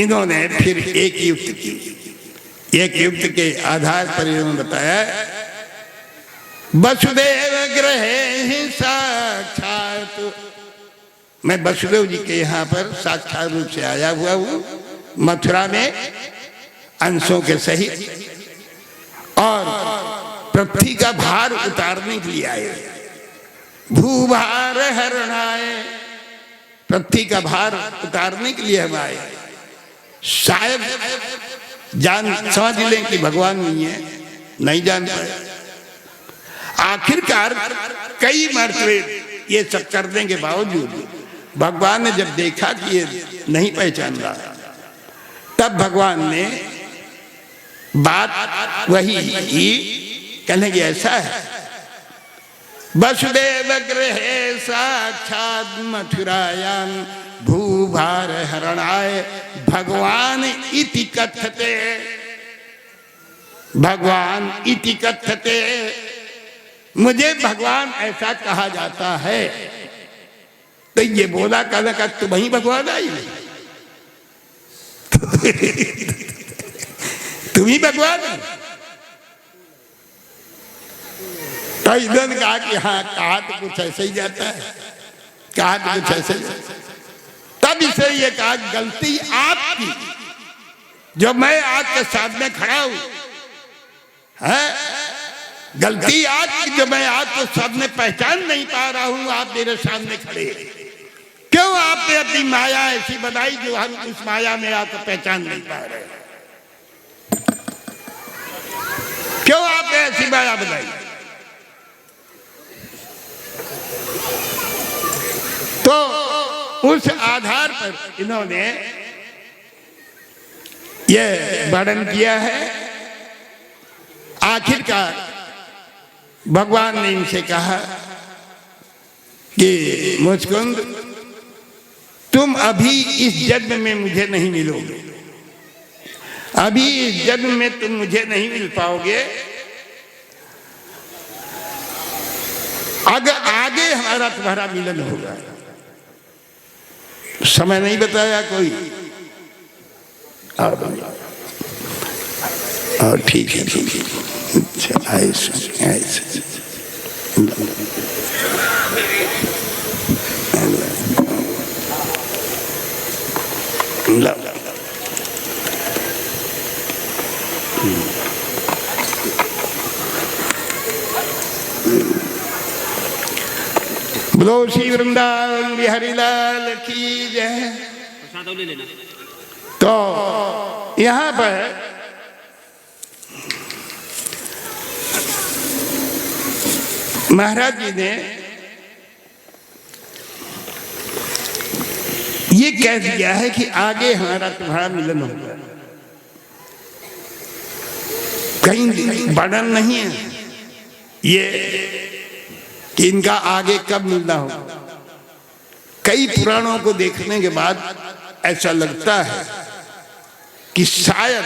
इन्होंने फिर एक युक्त की। एक युक्त के आधार पर इन्होंने बताया वसुदेव गृहे साक्षात, मैं वसुदेव जी के यहाँ पर साक्षात रूप से आया हुआ हूँ मथुरा में अंशों के सहित, और पृथ्वी का भार उतारने के लिए आए। भूभार हरणाए, पृथ्वी का भार उतारने के लिए हम आए। शायद समझ लें कि भगवान नहीं है, नहीं जान पाए। आखिरकार कई मरतबे ये सब करने के बावजूद भगवान ने जब देखा कि ये नहीं पहचान रहा, तब भगवान ने बात वही ही कहने की ऐसा है, वसुदेव गृहे साक्षात मथुरायाम भूभार हरणाय भगवान इति कथते, भगवान इति कथते, मुझे भगवान ऐसा कहा जाता है। तो ये बोला कहना का तुम ही भगवान आई तुम ही भगवान। तो इन्होंने कहा कि हाँ, कहा तो कुछ ऐसे ही जाता है, कहा तो कुछ ऐसे ही। तब इसे ये कहा गलती आपकी, जो मैं आपके सामने खड़ा हूं है, गलती आपकी जो मैं आपके सामने पहचान नहीं पा रहा हूं। आप मेरे सामने खड़े, क्यों आपने अपनी माया ऐसी बनाई जो हम उस माया में आपको पहचान नहीं पा रहे? क्यों आपने ऐसी माया बनाई? तो उस आधार पर इन्होंने ये वर्णन किया है। आखिरकार भगवान ने इनसे कहा कि मुचकुंद, तुम अभी इस जन्म में मुझे नहीं मिलोगे, अभी इस जन्म में तुम मुझे नहीं मिल पाओगे। अगर आगे हमारा तुम्हारा मिलन होगा, समय नहीं बताया कोई। और ठीक है, ठीक है, ऐसे ऐसे बोलो श्री वृंदावन बिहारी लाल की जय। तो यहाँ पर महाराज जी ने ये कह दिया है कि आगे हमारा तुम्हारा मिलन होगा। कहीं वर्णन नहीं है ये कि इनका आगे कब मिलना होगा। कई पुराणों को देखने के बाद ऐसा लगता है कि शायद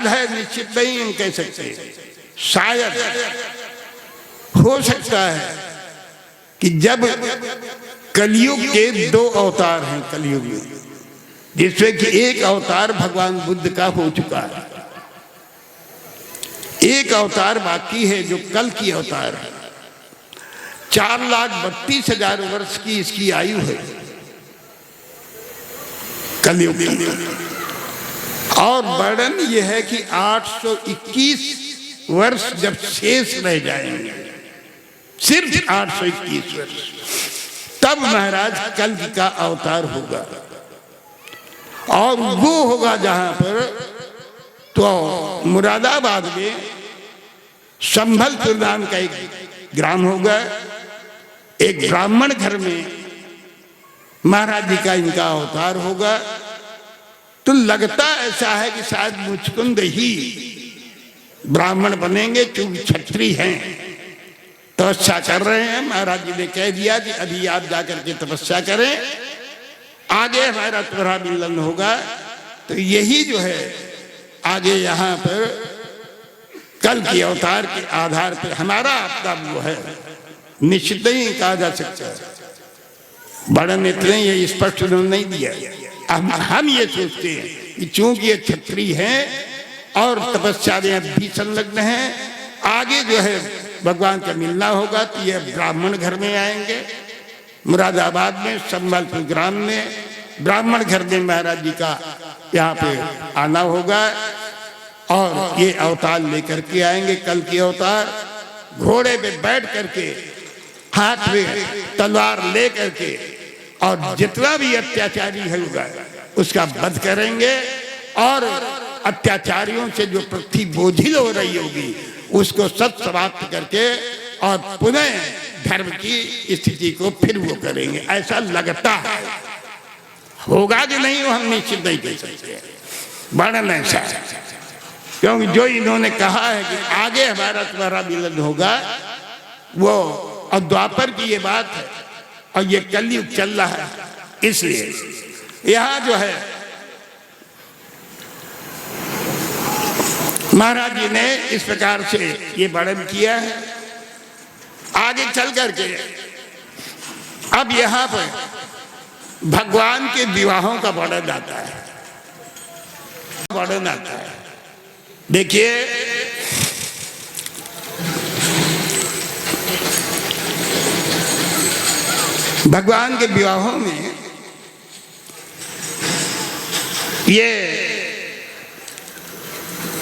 है, निश्चित नहीं हम कह सकते, शायद हो सकता है कि जब कलयुग के दो अवतार हैं कलयुग में, जिसमें कि एक अवतार भगवान बुद्ध का हो चुका है, एक अवतार बाकी है जो कल की अवतार है। 4,32,000 वर्ष की इसकी आयु है कलयुग की। और वर्णन यह है कि 821 वर्ष जब शेष रह जाएंगे, सिर्फ 821 वर्ष, तब महाराज कल का अवतार होगा। और वो होगा जहां पर तो मुरादाबाद में संभलपुर नाम का एक ग्राम होगा। एक ब्राह्मण घर में महाराज जी का इनका अवतार होगा। तो लगता ऐसा है कि शायद मुचकुंद ही ब्राह्मण बनेंगे, क्योंकि क्षत्रिय हैं, तपस्या कर रहे हैं। महाराज जी ने कह दिया कि अभी आप जाकर के तपस्या करें, आगे हमारा तुम्हारा मिलन होगा। तो यही जो है आगे यहाँ पर कल के अवतार के आधार पर हमारा अपना वो है, निश्चित नहीं कहा जा सकता। वर्णन इतने ये स्पष्ट नहीं दिया। हम ये सोचते हैं कि चूंकि ये क्षत्रिय हैं और तपस्या में भी संलग्न हैं, आगे जो है भगवान का मिलना होगा तो ये ब्राह्मण घर में आएंगे। मुरादाबाद में संबलपुर ग्राम में ब्राह्मण घर में महाराज जी का यहाँ पे आना होगा और ये अवतार लेकर के आएंगे। कल की अवतार घोड़े पे बैठ करके हाथ में तलवार ले करके और जितना भी अत्याचारी होगा उसका वध करेंगे और अत्याचारियों से जो पृथ्वी बोझिल हो रही होगी उसको सब समाप्त करके और पुनः धर्म की स्थिति को फिर वो करेंगे, ऐसा लगता है। होगा कि नहीं वो हम निश्चित नहीं कह सकते, वर्णन ऐसा है। क्योंकि जो इन्होंने कहा है कि आगे हमारा तुम्हारा मिलन होगा, वो और द्वापर की ये बात है और ये कलयुग चल रहा है, इसलिए यहाँ जो है महाराज जी ने इस प्रकार से ये वर्णन किया है। आगे चल करके अब यहाँ पर भगवान के विवाहों का वर्णन आता है, वर्णन आता है। देखिए भगवान के विवाहों में ये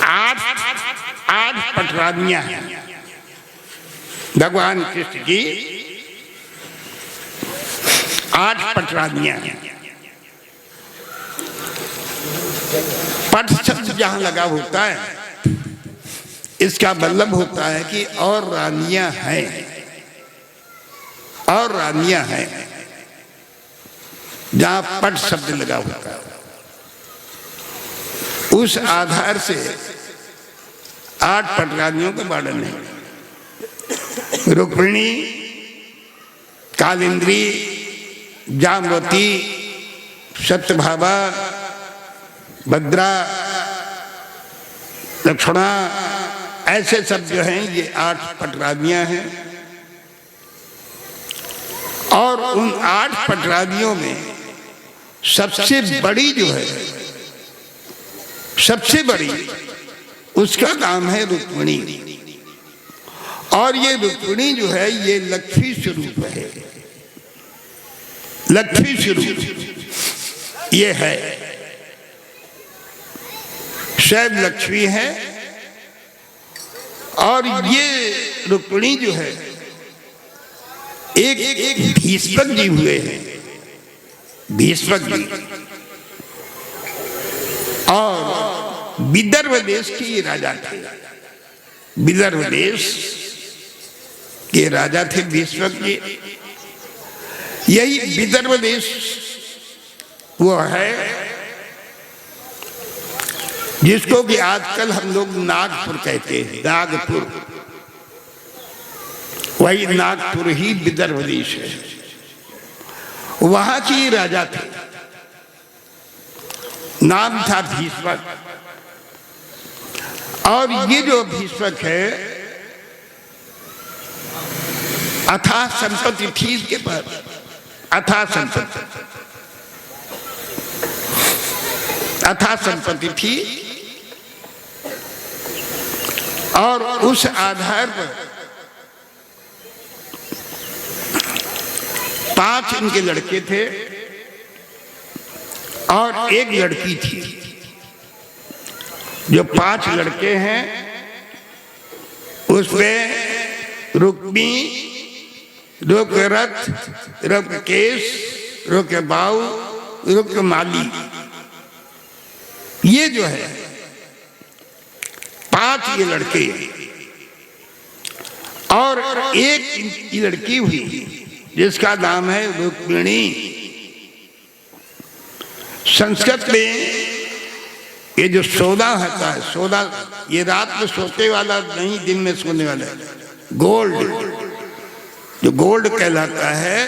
आठ पटरानियां हैं भगवान कृष्ण की, 8 पटरानियां हैं। पट शब्द जहां लगा होता है इसका मतलब होता है कि और रानियां हैं, और रानियां हैं। जहां पट शब्द लगा होता है उस आधार से 8 पटरानियों के वर्णन है। रुक्मिणी, कालिंद्री, जामवती, सत्यभामा, भद्रा, लक्ष्मणा, ऐसे सब जो हैं ये 8 पटरानियां हैं। और उन 8 पटरानियों में सबसे बड़ी जो है, सबसे बड़ी उसका नाम है रुक्मिणी। और ये रुक्मिणी जो है ये लक्ष्मी स्वरूप है, लक्ष्मी स्वरूप ये है, स्वयं लक्ष्मी है। और ये रुक्मिणी जो है एक भीष्मक जी हुए हैं, भीष्मक जी। और विदर्भ देश के राजा थे, विदर्भ देश के राजा थे भीष्मक जी। यही विदर्भ देश वो है जिसको कि आजकल हम लोग नागपुर कहते हैं, नागपुर। वही नागपुर ही विदर्भ देश है, वहां की राजा थे, नाम था भीष्मक। और ये जो भीष्मक है अथाह संपत्ति थी इसके पास, अथाह संपत्ति, अथाह संपत्ति थी। और उस आधार पर 5 इनके लड़के थे और एक लड़की थी। जो 5 लड़के हैं उसमें रुक्मी, रुक्रथ, रुक्रकेश, रुक्रबाऊ, रुक्रमाली, ये जो है 5 ये लड़के। और एक लड़की हुई जिसका नाम है रुक्मिणी। संस्कृत में ये जो सोना होता है, सोना ये रात में सोते वाला नहीं, दिन में सोने वाला है। गोल्ड, जो गोल्ड कहलाता है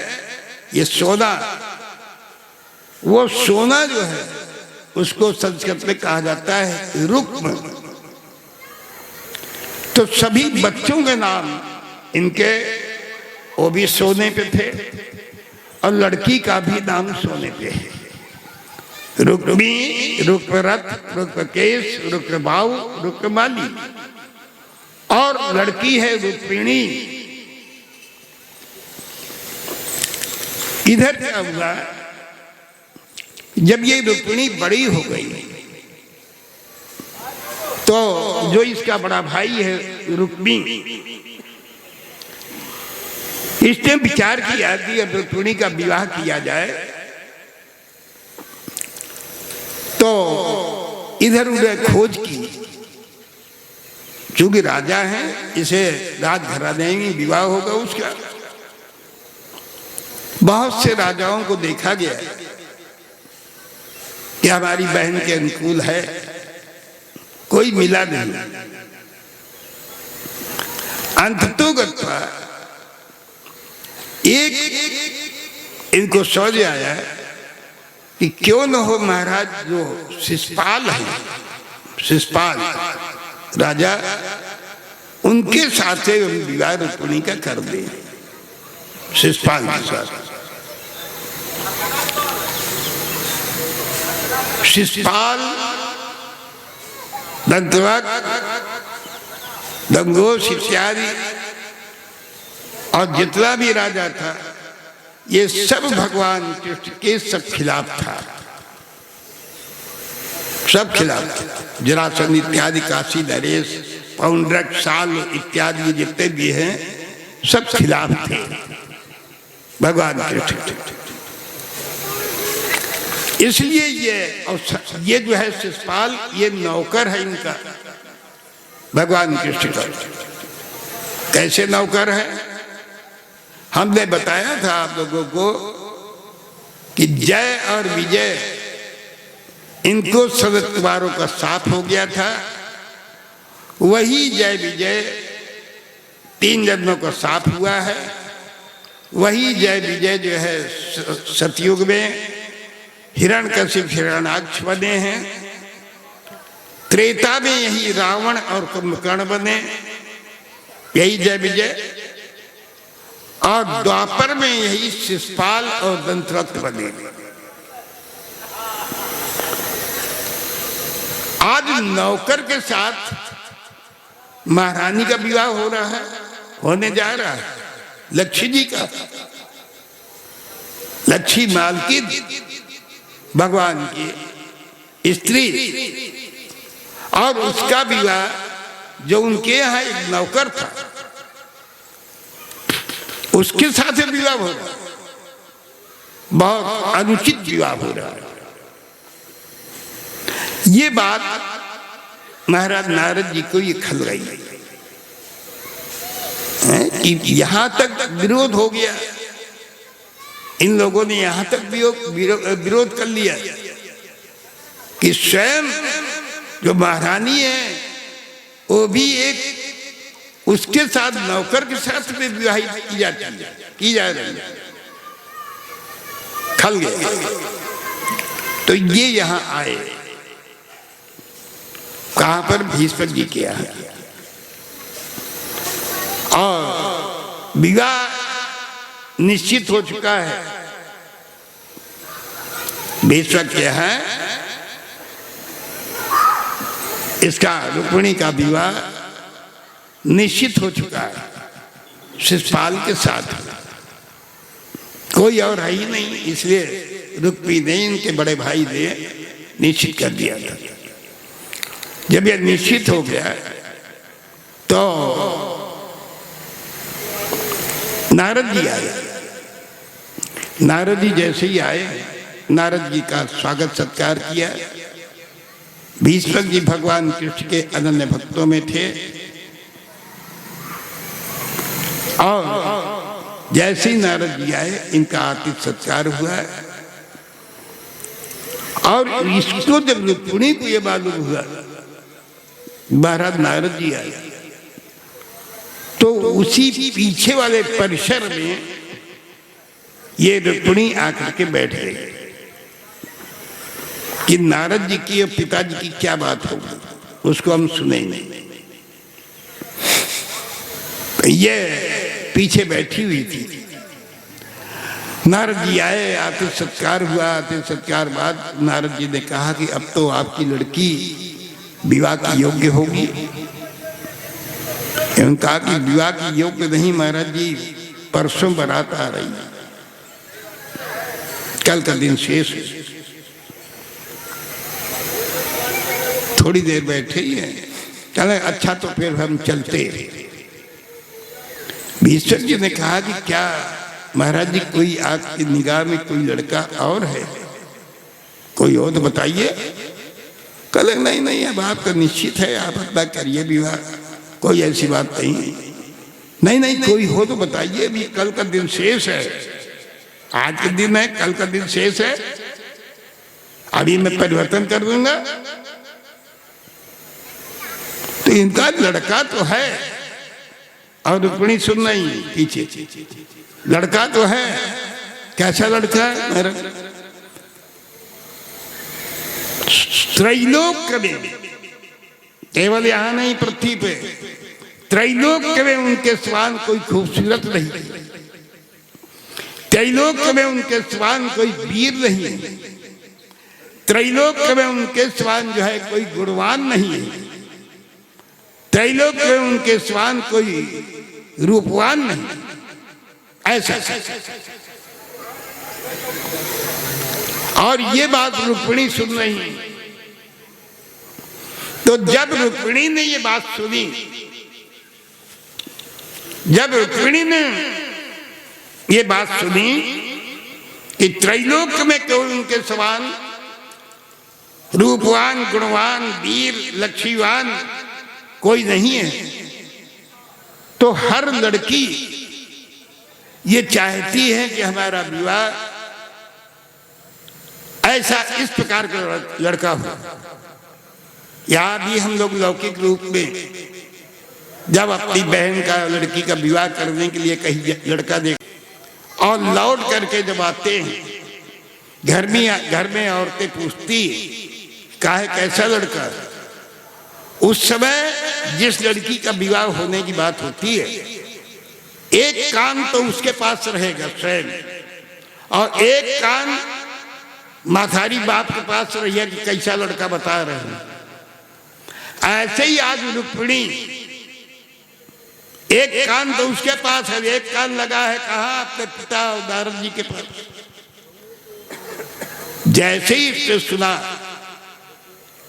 ये सोना, वो सोना जो है उसको संस्कृत में कहा जाता है रुक्म। तो सभी बच्चों के नाम इनके वो भी सोने पे थे और लड़की का भी नाम सोने पे है, रुक्मी, रुक्मरथ, रुक्मकेश, रुक्मबाहु, रुक्माली, और लड़की है रुक्मिणी। इधर क्या हुआ, जब ये रुक्मिणी बड़ी हो गई तो जो इसका बड़ा भाई है रुक्मी, इसने विचार किया कि अब रुक्मिणी का विवाह किया जाए। तो इधर उधर खोज की, चूंकि राजा है, इसे राजघराने में विवाह होगा उसका। बहुत से राजाओं को देखा गया कि हमारी बहन के अनुकूल है, कोई मिला नहीं। अंततोगत्वा एक इनको समझ आया कि क्यों न हो महाराज जो शिषपाल है, शिषपाल राजा, उनके साथ से विवाह रुक्मिणी का कर दे, शिषपाल के साथ। शिषपाल, दंतवक्र, दंगोश इत्यादि और जितना भी राजा था, ये सब भगवान कृष्ण के सब खिलाफ था, सब खिलाफ था। जरासंध इत्यादि, काशी नरेश, पौंड्रक, साल इत्यादि जितने भी हैं सब खिलाफ थे भगवान कृष्ण। इसलिए ये जो है शिषपाल, ये नौकर है इनका, भगवान कृष्ण का। कैसे नौकर है? हमने बताया था आप लोगों को कि जय और विजय इनको सदत्वारों का साथ हो गया था। वही जय विजय 3 जन्मों का साथ हुआ है। वही जय विजय जो है सतयुग में हिरण्यकशिप हिरण्याक्ष बने हैं। त्रेता में यही रावण और कुंभकर्ण बने, यही जय विजय। और द्वापर में यही शिषपाल और दंतवक्र बने। आज नौकर के साथ महारानी का विवाह हो रहा है, होने जा रहा है, लक्ष्मी जी का। लक्ष्मी मालकिन भगवान की स्त्री, और उसका विवाह जो उनके यहाँ एक नौकर था उसके साथ विवाह हो रहा है। बहुत अनुचित विवाह हो रहा है। ये बात महाराज नारद जी को ये खल गई कि यहां तक विरोध हो गया। इन लोगों ने यहां तक विरोध कर लिया कि स्वयं जो महारानी है वो भी एक उसके साथ नौकर के साथ में विवाहित की जा रही है। खल गए। तो ये यहां आए, कहां पर? भीष्म जी के यहाँ। और विवाह निश्चित हो चुका है भीष्म के यहाँ। इसका रुक्मिणी का विवाह निश्चित हो चुका है शिषपाल के साथ। कोई और है ही नहीं, इसलिए रुक्मिणी ने इनके बड़े भाई ने निश्चित कर दिया था। जब यह निश्चित हो गया तो नारद जी आए। नारद जी जैसे ही आए, नारद जी का स्वागत सत्कार किया। भीष्म जी भगवान कृष्ण के अनन्य भक्तों में थे, और जैसे ही नारद जी आए इनका आतिथ्य सत्कार हुआ। और इसको जब रुक्मिणी को ये मालूम हुआ महाराज नारद जी आए, तो उसी पीछे वाले परिसर में ये रुक्मिणी आकर के बैठ गई कि नारद जी की और पिताजी की क्या बात होगी, उसको हम सुनेंगे। ये पीछे बैठी हुई थी। नारद जी आए, आते सत्कार हुआ। आते सत्कार बाद नारद जी ने कहा कि अब तो आपकी लड़की विवाह की योग्य होगी। उन्होंने कहा कि विवाह की योग्य नहीं महाराज जी, परसों बारात आ रही है, कल का दिन शेष है। थोड़ी देर बैठे ही है, चले अच्छा तो फिर हम चलते। भीष्म जी ने कहा कि क्या महाराज जी कोई आपकी निगाह में कोई लड़का और है, कोई और तो बताइए। कल नहीं नहीं अब आपका निश्चित है, आप अपना करिए विवाह, कोई ऐसी बात नहीं है। नहीं नहीं कोई हो तो बताइए, अभी कल का दिन शेष है, आज का दिन है, कल का दिन शेष है, अभी मैं परिवर्तन कर दूंगा। तो इनका लड़का तो है, और रुक्मिणी सुन रही पीछे, लड़का तो है। कैसा लड़का है मेरा? त्रैलोक में, केवल यहां नहीं पृथ्वी पे, त्रैलोक में उनके समान कोई खूबसूरत नहीं, त्रैलोक में उनके समान कोई वीर नहीं है, त्रैलोक में उनके समान जो है कोई गुणवान नहीं है, त्रैलोक में उनके समान कोई रूपवान नहीं, ऐसा। और ये बात रुक्मिणी सुन रही है। तो जब रुक्मिणी ने ये बात सुनी, जब रुक्मिणी ने ये बात सुनी कि त्रैलोक में कोई उनके समान रूपवान, गुणवान, वीर, लक्ष्मीवान कोई नहीं है, तो हर लड़की ये चाहती है कि हमारा विवाह ऐसा इस प्रकार का लड़का हो। यहां भी हम लोग लौकिक रूप में जब अपनी बहन का, लड़की का विवाह करने के लिए कहीं लड़का देख और लौट करके जब आते हैं घर में औरतें पूछती काहे कैसा लड़का। उस समय जिस लड़की का विवाह होने की बात होती है, एक कान तो उसके पास रहेगा स्वयं, और एक कान माथारी बाप के पास रहेगा कि कैसा लड़का बता रहे हैं। ऐसे ही आज रुक्मिणी, एक कान तो उसके पास है, एक कान लगा है कहाँ? अपने पिता नारद जी के पास। जैसे ही इससे सुना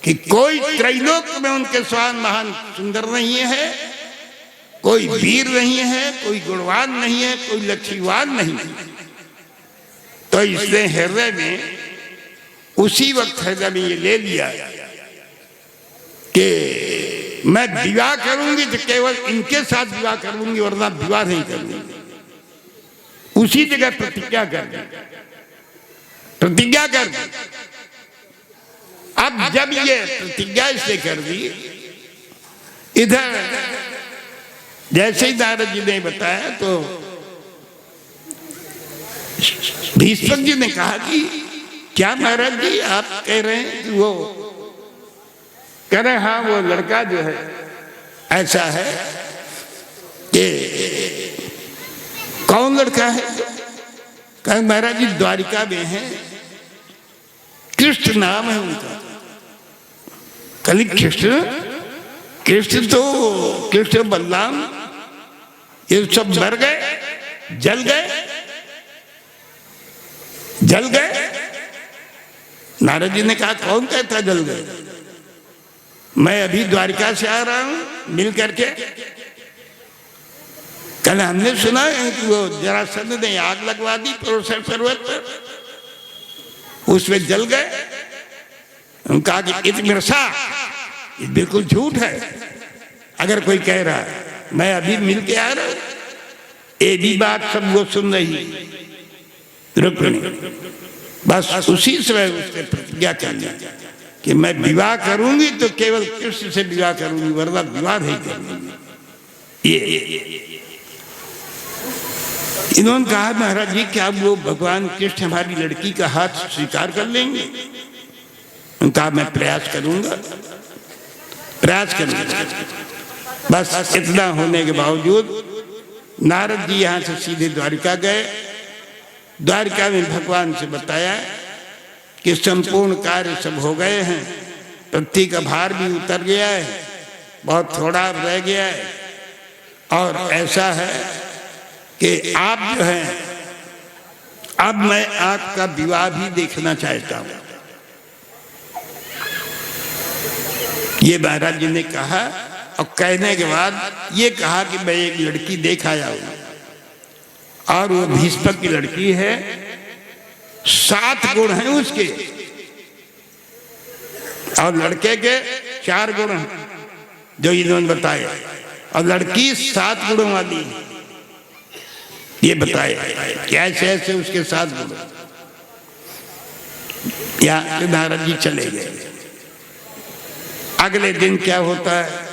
कि कोई त्रैलोक में उनके समान महान सुंदर नहीं है, कोई वीर नहीं है, कोई गुणवान नहीं है, कोई लक्ष्मीवान नहीं है, तो इसने हृदय में उसी वक्त हृदय में ये ले लिया कि मैं विवाह करूंगी तो केवल इनके साथ विवाह करूंगी, वरना विवाह नहीं करूंगी। उसी जगह प्रतिज्ञा कर दी, प्रतिज्ञा कर दी। अब जब ये प्रतिज्ञा इसने कर दी, इधर जैसे ही नारद जी ने बताया तो भीष्म जी ने कहा कि क्या महाराज जी आप कह रहे हैं कि वो कह रहे, हाँ वो लड़का जो है ऐसा है कि कौन लड़का है? कहे महाराज जी द्वारिका में है, कृष्ण नाम है उनका। कल कृष्ण, कृष्ण तो कृष्ण बलराम ये सब मर गए, जल गए, जल गए। नारद जी ने कहा कौन कहता जल गए? मैं अभी द्वारिका से आ रहा हूं मिल करके। कल हमने सुना है कि वो जरासंध ने आग लगवा दी परोसर पर्वत पर, उसमें जल गए। उनका कि इतमिरसा, ये बिल्कुल झूठ है अगर कोई कह रहा है। मैं अभी मिल के आ रहा हूं, ये भी बात सब वो सुन रही रुक्मिणी। बस उसी समय उसने प्रतिज्ञा कर लिया कि मैं विवाह करूंगी तो केवल कृष्ण से विवाह करूंगी, वरना विवाह नहीं करूंगी। ये इन्होंने कहा महाराज जी क्या वो भगवान कृष्ण हमारी लड़की का हाथ स्वीकार कर लेंगे? उनका मैं प्रयास करूंगा, प्रयास करूंगा। बस इतना होने के बावजूद नारद जी यहां से सीधे द्वारिका गए द्वारिका में भगवान से बताया कि संपूर्ण कार्य सब हो गए हैं, पृथ्वी का भार भी उतर गया है, बहुत थोड़ा रह गया है, और ऐसा है कि आप जो है, अब मैं आपका विवाह भी देखना चाहता हूं। ये महाराज जी ने कहा, और कहने के बाद ये कहा कि मैं एक लड़की देख आया हूं, और वो भीष्म की लड़की है, 7 गुण हैं उसके, और लड़के के 4 गुण हैं जो इन्होंने बताए, और लड़की 7 गुणों वाली ये बताए। कैसे ऐसे उसके 7 गुण। या नारद जी चले गए। अगले दिन क्या होता है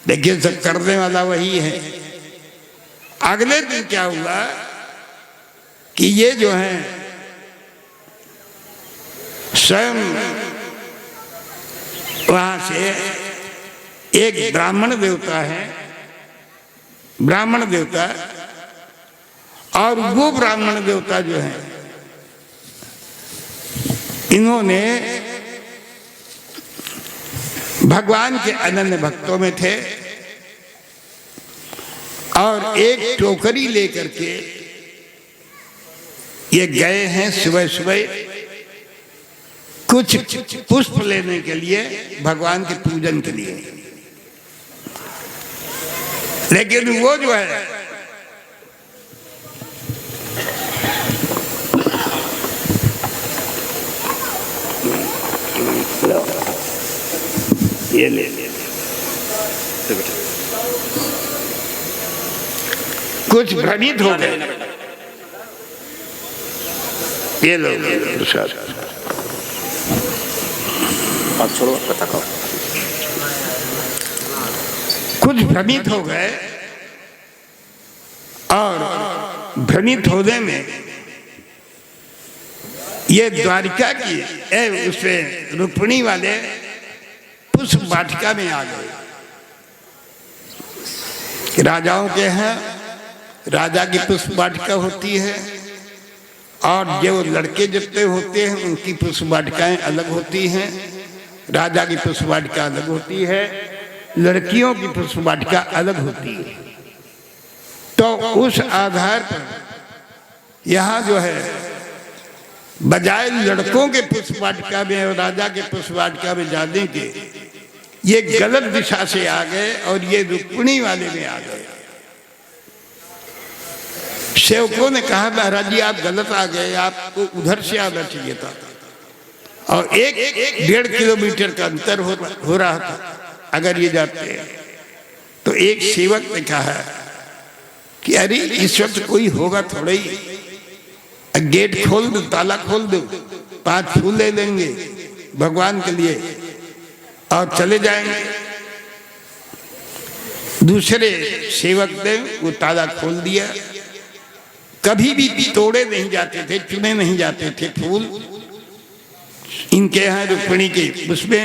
देखिए, सब करने वाला वही है। अगले दिन क्या हुआ कि ये जो है स्वयं वहां से एक ब्राह्मण देवता है, ब्राह्मण देवता, और वो ब्राह्मण देवता जो है, इन्होंने भगवान के अनन्य भक्तों में थे, और एक टोकरी लेकर के ये गए हैं सुबह सुबह कुछ पुष्प लेने के लिए, भगवान के पूजन के लिए। लेकिन वो जो है ये ले कुछ भ्रमित हो गए। ये लो प्रसाद, आप छोड़ो, पता करो। कुछ भ्रमित हो गए, और भ्रमित होने में ये द्वारिका की उसमें रुक्मिणी वाले पुष्प वाटिका में आ गए। राजाओं के हैं, राजा की पुष्प वाटिका होती है, और जो लड़के जितने होते हैं उनकी पुष्प वाटिकाएं अलग होती हैं। राजा की पुष्प वाटिका अलग होती है, लड़कियों की पुष्प वाटिका अलग होती है। तो उस आधार पर यहाँ जो है बजाय लड़कों के पुष्प वाटिका में और राजा के पुष्प वाटिका में जाने के, ये गलत दिशा से आ गए, और ये रुक्मिणी वाले में आ गए। सेवकों ने कहा महाराज जी आप गलत आ गए, आपको उधर से आना चाहिए था, और 1-1.5 किलोमीटर का अंतर हो रहा था। अगर ये जाते तो एक सेवक ने कहा कि अरे इस वक्त कोई होगा थोड़ा ही, गेट खोल दो, ताला खोल दो, 5 फूल ले लेंगे भगवान के लिए और चले जाएंगे। दूसरे सेवक ने वो ताला खोल दिया। कभी भी तोड़े नहीं जाते थे, चुने नहीं जाते थे फूल इनके यहाँ रुक्मिणी के उसमें,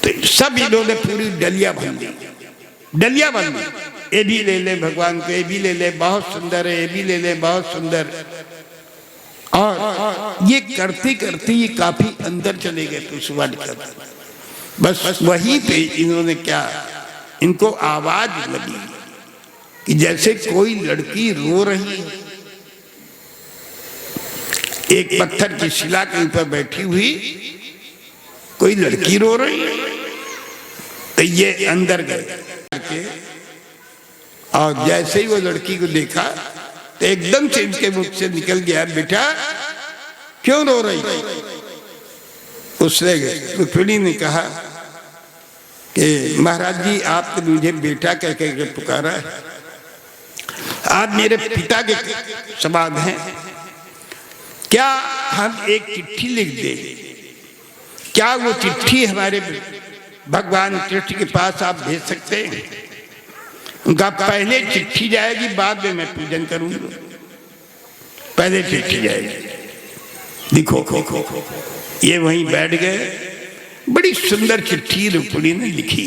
तो सब इन्होंने पूरी डलिया बन दी, डलिया बन दी। ये भी ले ले भगवान को, ये भी ले ले, बहुत सुंदर है, ये भी ले ले, बहुत सुंदर। और ये करते करते ये काफी अंदर चले गए पुष्पवाटिका। बस वहीं पे इन्होंने क्या, इनको आवाज लगी कि जैसे कोई लड़की रो रही है, एक पत्थर की शिला के ऊपर बैठी हुई कोई लड़की रो रही है। तो ये अंदर गए, और जैसे ही वो लड़की को देखा तो एकदम से इनके मुख से निकल गया, बेटा क्यों रो रही? उसने रुक्मिणी ने कहा कि महाराज जी आपने मुझे बेटा कह के पुकारा है, आप मेरे पिता के समान हैं, क्या हम एक चिट्ठी लिख दें? क्या वो चिट्ठी हमारे भगवान कृष्ण के पास आप भेज सकते हैं? उनका पहले चिट्ठी जाएगी, बाद में मैं पूजन करूंगा, पहले चिट्ठी जाएगी। देखो ये वहीं बैठ गए, बड़ी सुंदर चिट्ठी रुक्मिणी ने लिखी।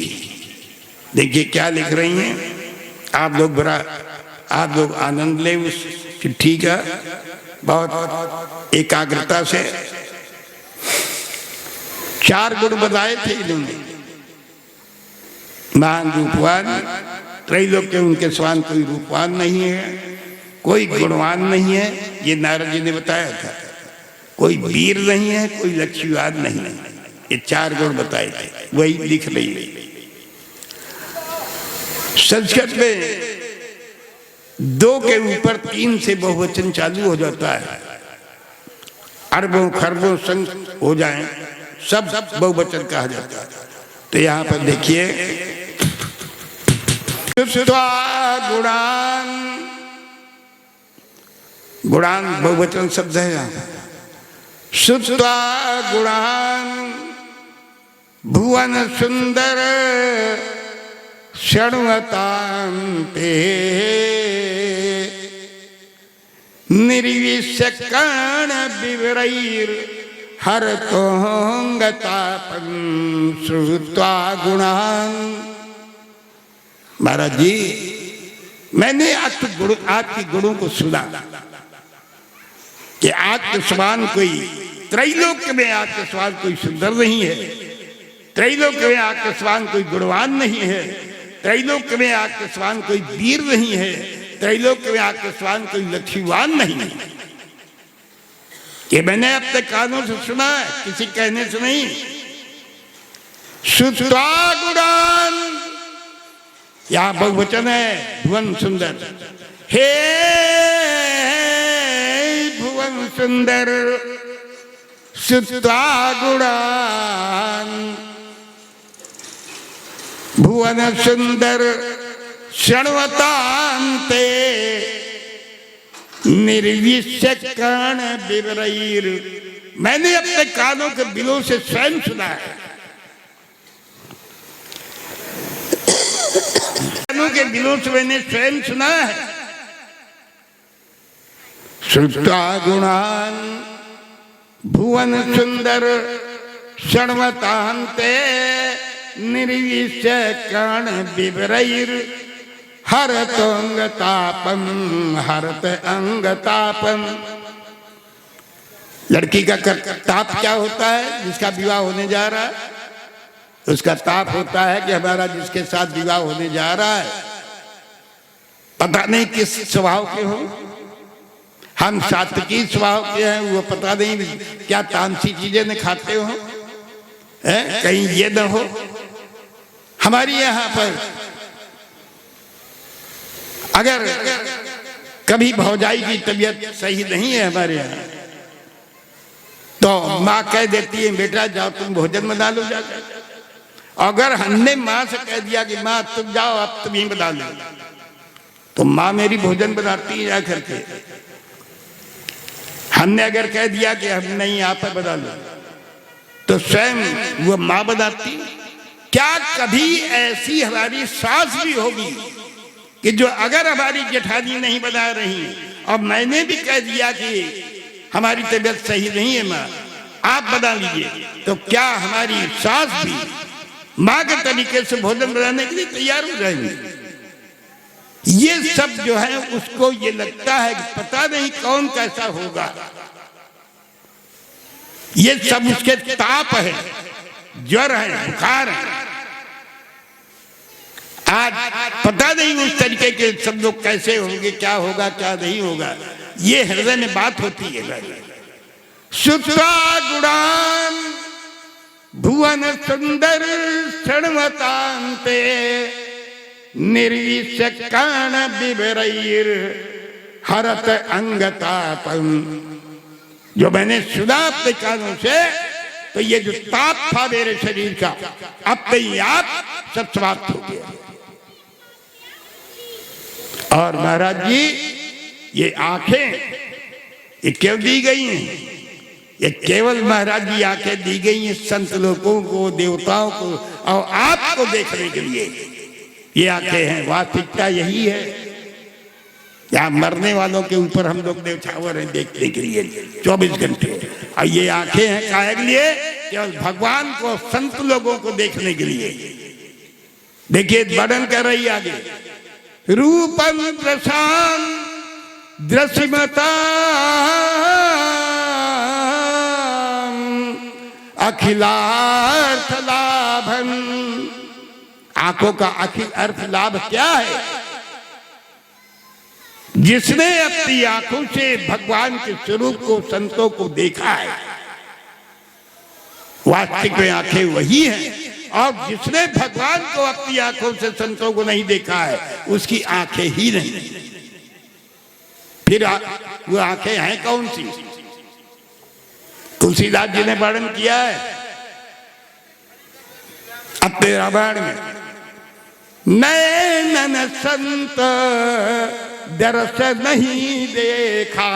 देखिए क्या लिख रही हैं आप लोग, बड़ा आप लोग आनंद ले उस कि ठीक है, बहुत एकाग्रता से 4 गुण बताए थे इन्होंने। महान रूपवान, त्रैलोक्य उनके समान कोई रूपवान नहीं है, कोई गुणवान नहीं है, ये नारद जी ने बताया था। कोई वीर नहीं है, कोई लक्ष्मीवान नहीं है, ये 4 गुण बताए थे, वही लिख रही है। संस्कृत में 2 के ऊपर 3 से बहुवचन चालू हो जाता है। अरबों खरबों संग हो जाए सब बहुवचन कहा जाता है। तो यहाँ पर देखिए, गुणान, गुणान बहुवचन शब्द है यहाँ। सुत्वा गुणान भुवन सुंदर षण्वतान्ते निर्विश्य कर्ण विवरैर हरतोंगतापं श्रुत्वा गुणान। महाराज जी, मैंने आपके गुणों को सुना कि आपके समान कोई त्रैलोक्य में, आपके समान कोई सुंदर नहीं है, त्रैलोक्य में आपके समान कोई गुणवान नहीं है, त्रैलोक्य में आपके समान कोई वीर नहीं है, त्रैलोक्य में आपके समान कोई लक्ष्मीवान नहीं है। ये मैंने अपने कानों से सुना है, किसी कहने से नहीं। सुत्वा गुणान, यहां बहुवचन है, भुवन सुंदर। हे भुवन सुंदर सुत्वा गुणान, भुवन सुंदर षण्वतान्ते निर्विश्य कर्ण विवरैर। मैंने अपने कानों के बिलों से स्वयं सुना है, कानों के बिलों से मैंने स्वयं सुना है। श्रुत्वा गुणान भुवन सुंदर षण्वतान्ते निर्विश्य कर्ण विवरैर हरत अंगतापम, हरत अंगतापम। लड़की का ताप क्या होता है? जिसका विवाह होने जा रहा है उसका ताप होता है कि हमारा जिसके साथ विवाह होने जा रहा है पता नहीं किस स्वभाव के हो। हम सात्विकी स्वभाव के हैं, वो पता नहीं क्या तामसी चीजें न खाते हो, कहीं ये न हो। हमारी यहाँ पर अगर कभी भौजाई की तबीयत सही नहीं है हमारे यहाँ, तो माँ कह देती है बेटा जाओ तुम भोजन बना लो जाकर। अगर हमने माँ से कह दिया कि माँ तुम जाओ अब तुम ही बना लो, तो माँ मेरी भोजन बनाती है जा करके। हमने अगर कह दिया कि हम नहीं आप बना लो, तो स्वयं वो माँ बनाती। क्या कभी ऐसी हमारी सास भी होगी कि जो अगर हमारी जेठानी नहीं बना रही और मैंने भी कह दिया कि हमारी तबीयत सही नहीं है माँ आप बना लीजिए, तो क्या हमारी सास भी माँ के तरीके से भोजन बनाने के लिए तैयार हो जाएंगी? ये सब जो है उसको ये लगता है कि पता नहीं कौन कैसा होगा। ये सब उसके ताप है, ज्वर है, बुखार है। आज पता नहीं उस तरीके के सब लोग कैसे होंगे, क्या होगा क्या नहीं होगा। ये हृदय में बात होती है। सुत्वा गुणान भुवन सुंदर षण्वतान्ते निर्विश्य कर्ण विवरैर हरत अंगतापम। जो मैंने सुना अपने कानों से, तो ये जो ताप था मेरे शरीर का अपने आप सब समाप्त हो गया। और महाराज जी ये आंखें ये क्यों दी गई हैं? ये केवल महाराज जी आंखें दी गई हैं संत लोगों को, देवताओं को और आपको देखने के लिए। ये आंखें हैं, वास्तविकता यही है। यहाँ मरने वालों के ऊपर हम लोग न्यौछावर हैं देखने के लिए 24 घंटे। और ये आंखें हैं काहे के लिए? केवल भगवान को, संत लोगों को देखने के लिए। देखिए वर्णन कर रही आगे, रूपम प्रशांत दृश्यमता अखिलार्थ लाभन। आंखों का अखिल अर्थ लाभ क्या है? जिसने अपनी आंखों से भगवान के स्वरूप को, संतों को देखा है, वास्तविक में आंखें वही हैं। और जिसने भगवान को अपनी आंखों से, संतों को नहीं देखा है, उसकी आंखें ही नहीं। फिर वो आंखें हैं कौन सी? तुलसीदास जी ने वर्णन किया है अपने रामायण में, नैनन संत दरस नहीं देखा,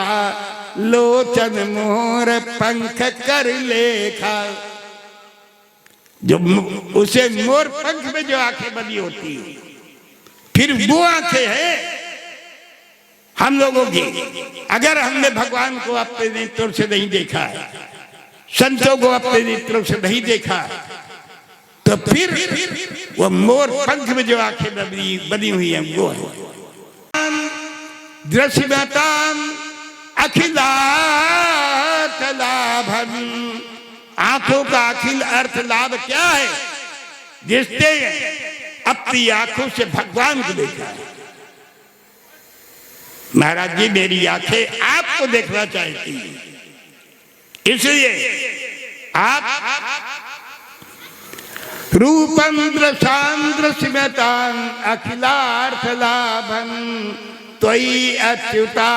लोचन मोर पंख कर लेखा। जो उसे मोर पंख में जो आंखें बनी होती है, फिर वो आंखें हैं हम लोगों की। अगर हमने भगवान को अपने नेत्रों से नहीं देखा है, संतों को अपने नेत्रों से नहीं देखा, तो फिर वो मोर पंख में जो आंखें बनी हुई हैं वो है। दृश्यमता अखिलार्थ लाभन। आंखों का अखिल अर्थ लाभ क्या है? जिसने अपनी आंखों से भगवान को देखा है। महाराज जी, मेरी आंखें आपको देखना चाहती हैं, इसलिए आप रूपम दृशांद्र सिमतान अखिलार्थ लाभन त्वयि अच्युता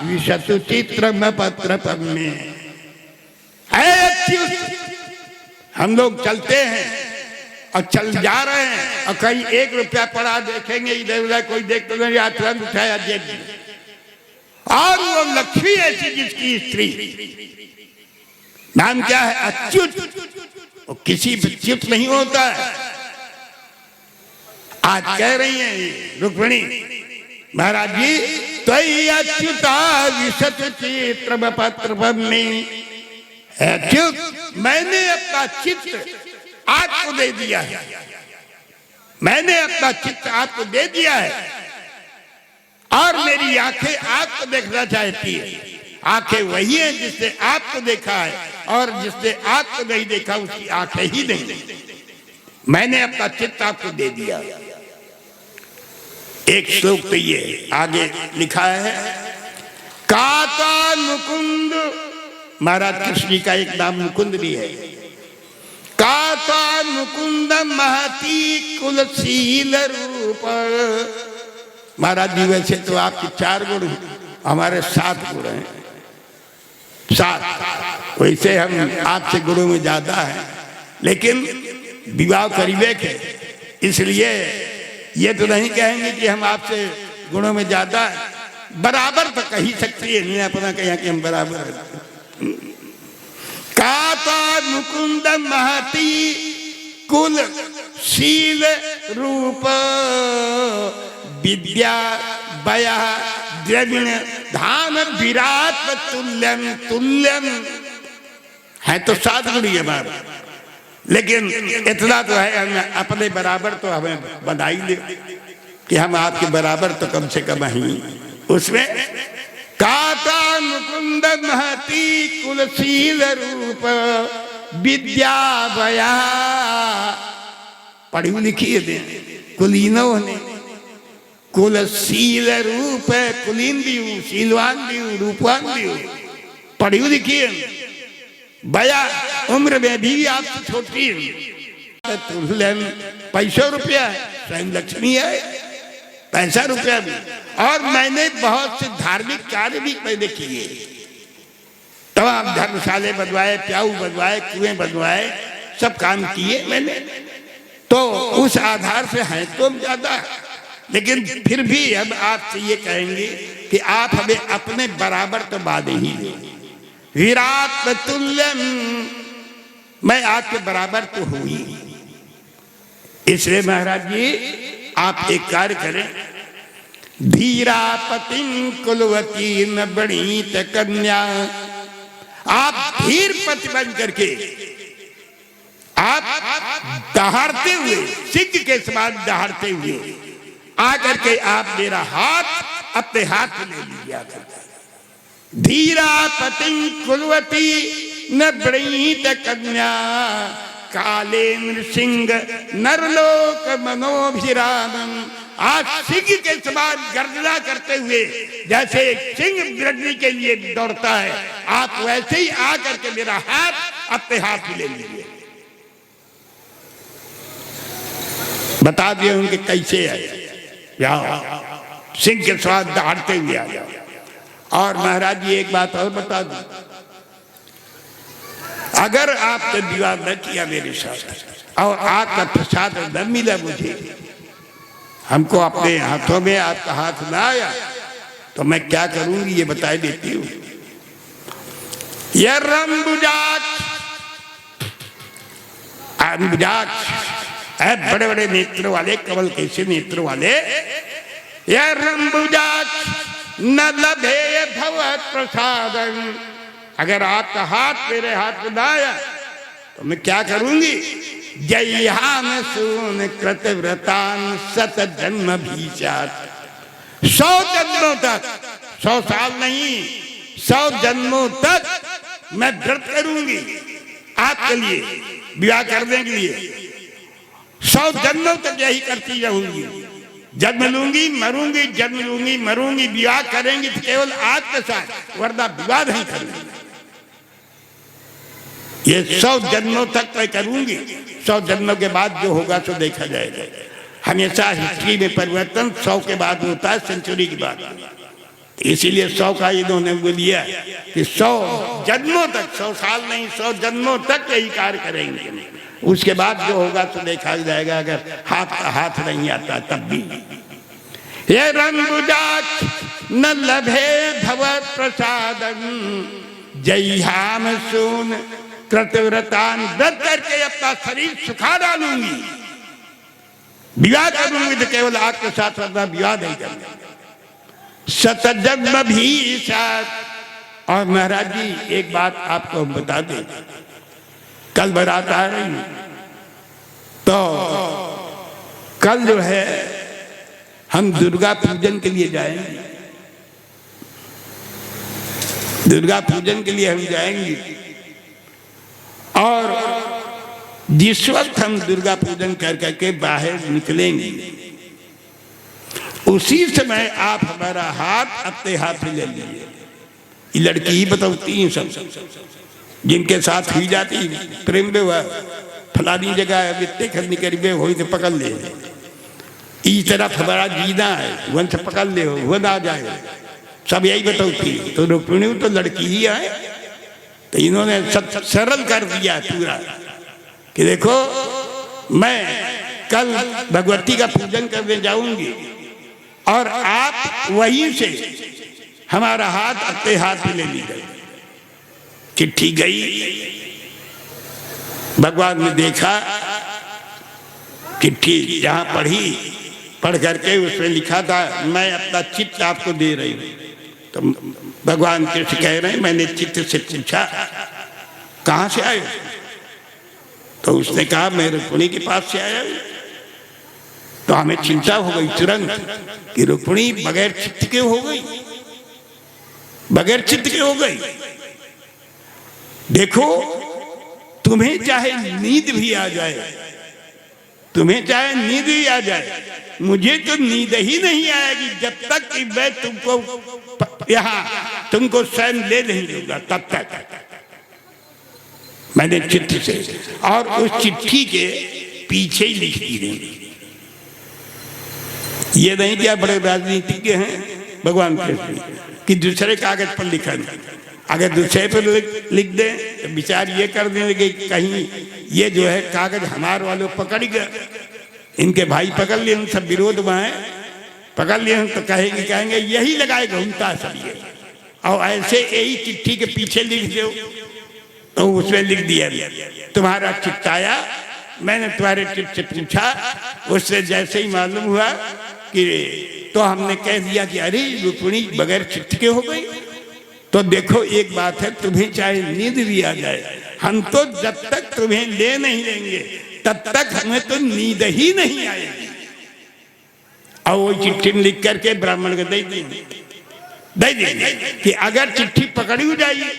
विशतु चित्रम पत्र में। हम लोग चलते हैं और चल जा रहे हैं और कहीं 1 रुपया पड़ा देखेंगे, इधर उधर कोई देख तो नहीं, तुरंत उठाया जेब में। और वो लक्ष्मी ऐसी जिसकी स्त्री, नाम क्या है? अच्युत। वो किसी भी च्युत नहीं होता है। आज कह रही हैं रुक्मिणी महाराज जी, त्वयि अच्युता विशत चित्र पत्र में। अच्युत, मैंने अपना चित्र आपको दे दिया है, मैंने अपना चित्र आपको दे दिया है, और मेरी आंखें आपको देखना चाहती है। आंखें वही है जिसने आपको देखा है, और जिसने आपको नहीं देखा उसकी आंखें ही नहीं। मैंने अपना चित्र आपको दे दिया। एक श्लोक तो ये आगे लिखा है, काता मुकुंद। महाराज कृष्ण जी का एक नाम मुकुंद भी है। काता मुकुंद महती कुलशील रूप। महाराज जी, वैसे तो आपके 4 गुण हैं, हमारे 7 गुण हैं, 7। वैसे हम आपसे गुणों में ज्यादा हैं, लेकिन विवाह करीबे के, इसलिए ये तो नहीं कहेंगे कि हम आपसे गुणों में ज्यादा हैं। बराबर तो कही सकती है, नहीं अपना कहा कि हम बराबर हैं। काता मुकुंद महती कुल शील रूप विद्या वया द्रविण धाम विराट तुल्यम। तुल्यम है तो 7 गुण है बार, लेकिन इतना तो है, हमें अपने बराबर तो हमें बधाई दे कि हम आपके बराबर तो कम से कम ही उसमें। काता मुकुंद महती कुलशील रूप विद्या वया। पढ़ी लिखी है कुलीनों ने। कुलशील रूप है, कुलीन भी हूँ, शीलवान भी हूँ, रूपवान भी हूँ, पढ़ी लिखी है। बया उम्र में भी आपसे छोटी है। पैसा रुपया है, स्वयं लक्ष्मी है, पैसा रुपया भी। और मैंने बहुत से धार्मिक कार्य भी मैंने किए, तमाम धर्मशाले बनवाए, प्याऊ बनवाए, कुएं बनवाए, सब काम किए मैंने। तो उस आधार से हैं तो हम ज्यादा, लेकिन फिर भी हम आपसे ये कहेंगे कि आप हमें अपने बराबर तो बात ही दें। विराट तुल्यम, मैं आपके बराबर तो हुई। इसलिए महाराज जी आप एक कार्य करें, धीरापतिम कुलवती न बणीत कन्या। आप धीरपति बन करके, आप दहाड़ते हुए, सिंह के समान दहाड़ते हुए आकर के आप मेरा हाथ अपने हाथ में ले लिया करता है। धीरा पतिं कुलवती न ब्रहीत कन्या काले नृसिंह नरलोक मनोभिरामम। आज सिंह के समान गर्जना करते हुए जैसे सिंह मृगनी के लिए दौड़ता है, आप वैसे ही आकर के मेरा हाथ अपने हाथ में ले लीजिए। बता दिए उनके कैसे आए, सिंह के साथ दहाड़ते हुए आ जाओ। और महाराज जी एक बात और बता दूं, अगर आपने विवाह न किया मेरे साथ और आपका प्रसाद न मिला मुझे, हमको अपने हाथों में आपका हाथ ना आया, तो मैं क्या करूंगी ये बता देती हूँ। यह रंबुजाक्ष बड़े बड़े नेत्र वाले, कमल कैसे नेत्र वाले, यह रंबुजाक्ष न लभे भवत प्रसादं। अगर आपका हाथ मेरे हाथ में ना आया तो मैं क्या करूंगी। जयहान सून कृत व्रतान सत जन्म भीचात। 100 जन्मों तक, 100 साल नहीं, 100 जन्मों तक मैं व्रत करूंगी आपके लिए, विवाह करने के लिए। 100 जन्मों तक यही करती रहूंगी। जन्म लूंगी मरूंगी, जन्म लूंगी मरूंगी। विवाह करेंगी तो केवल आपके साथ, वरना विवाह नहीं करूंगी। ये 100 जन्मों तक मैं करूंगी। 100 जन्मों के बाद जो होगा सो देखा जाएगा। हमेशा हिस्ट्री में परिवर्तन 100 के बाद होता है, सेंचुरी के बाद। इसीलिए 100 का इन्होंने वो लिया कि 100 जन्मों तक, 100 साल नहीं, 100 जन्मों तक यही कार्य करेंगे। उसके बाद जो होगा तो देखा जाएगा। अगर हाथ नहीं आता तब भी। ये रंबुजाक्ष न लभे भवत प्रसादं जयहाम सून कृतव्रतान। व्रत करके अपना शरीर सुखा डालूंगी, विवाह करूंगी तो केवल आपके साथ, वरना विवाह नहीं करूंगी। सतजन्म भी साथ। और महाराज जी एक बात आपको बता दें, कल बारात आ रही तो कल जो है हम दुर्गा पूजन के लिए जाएंगे। दुर्गा पूजन के लिए हम जाएंगे और जिस वक्त हम दुर्गा पूजन कर करके बाहर निकलेंगे, उसी समय आप हमारा हाथ अपने हाथ में ले लीजिए। ये लड़की ही बताती हैं सब, जिनके साथ हुई जाती प्रेम विवाह, फलानी जगह वित्ते खरनी करीबे हो तो पकड़ ले, इस तरफ हमारा जीना है, वन से पकड़ ले, वो ना जाए, सब यही बताती। तो रुक्मिणी तो लड़की ही है, तो इन्होंने सब सरल कर दिया पूरा कि देखो मैं कल भगवती का पूजन करने जाऊंगी और आप वहीं से हमारा हाथ अपने हाथ में ले लीजिए। चिट्ठी गई, भगवान ने देखा चिट्ठी जहां पढ़ी, पढ़ करके उसमें लिखा था मैं अपना चित्त आपको दे रही हूं। तो भगवान कृष्ण कह रहे हैं मैंने चित्त से पूछा कहां से आए, तो उसने कहा मैं रुक्मिणी के पास से आया। तो हमें चिंता हो गई तुरंत कि रुक्मिणी बगैर चित्त के हो गई, बगैर चित्त के हो गई। देखो तुम्हें चाहे नींद भी आ जाए, तुम्हें चाहे नींद भी आ जाए, मुझे तो नींद ही नहीं आएगी जब तक कि मैं तुमको यहाँ तुमको स्वयं ले नहीं लूंगा। तब तक मैंने चिट्ठी से, और उस चिट्ठी के पीछे ही लिख दी गई। ये नहीं क्या बड़े राजनीतिज्ञ हैं भगवान कृष्ण कि दूसरे कागज पर लिखा नहीं, अगर दूसरे पर लिख दे तो विचार ये कर देंगे कि कहीं ये जो है कागज हमारे वालों पकड़ गए, इनके भाई पकड़ लिए, उन सब विरोध में है, पकड़ लिए तो कहेंगे यही लगाए घूमता सब ये, और ऐसे यही चिट्ठी के पीछे लिख दो। तो उसमें लिख दिया तुम्हारा चिट्ठा आया, मैंने तुम्हारे चिट्ठ से पूछा, उससे जैसे ही मालूम हुआ कि तो हमने कह दिया कि अरे रुक्मिणी बगैर चिट्ठ के हो गई। तो देखो एक बात है, तुम्हें चाहे नींद भी आ जाए, हम तो जब तक तुम्हें ले नहीं लेंगे तब तक हमें तो नींद ही नहीं आएगी। और वो चिट्ठी में लिख करके ब्राह्मण को दे देंगे कि अगर चिट्ठी पकड़ी हो जाएगी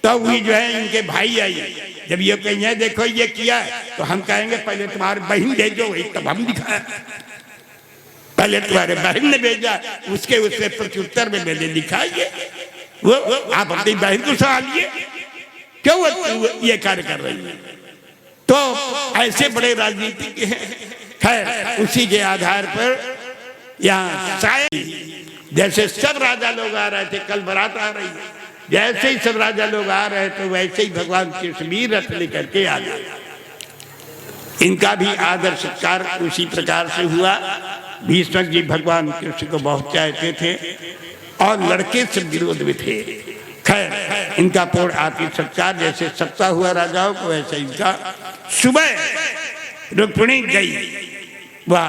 तो वही जो है इनके भाई आई, जब ये कहेंगे देखो ये किया है तो हम कहेंगे पहले तुम्हारी बहन भेजो, वही तब हम दिखाए। पहले तुम्हारे बहन ने भेजा, उसके प्रत्युत्तर में मैंने लिखा वो आप अपनी बहन को सवालिए क्यों वो ये कार्य कर रही है। तो ऐसे बड़े राजनीतिक हैं। खैर उसी के आधार पर यहाँ शायद जैसे सब राजा लोग आ रहे थे, कल बारात आ रही है, जैसे ही सब राजा लोग आ रहे थे वैसे ही भगवान कृष्ण भी रथ लेकर के आ गए। इनका भी आदर सत्कार उसी प्रकार से हुआ। भीष्म जी भगवान कृष्ण को बहुत चाहते थे और लड़के सब विरोध में थे। खैर इनका पूर्ण आतिथ्य सत्कार जैसे सबका हुआ राजाओं को, वैसे इनका सुबह रुक्मिणी गई वह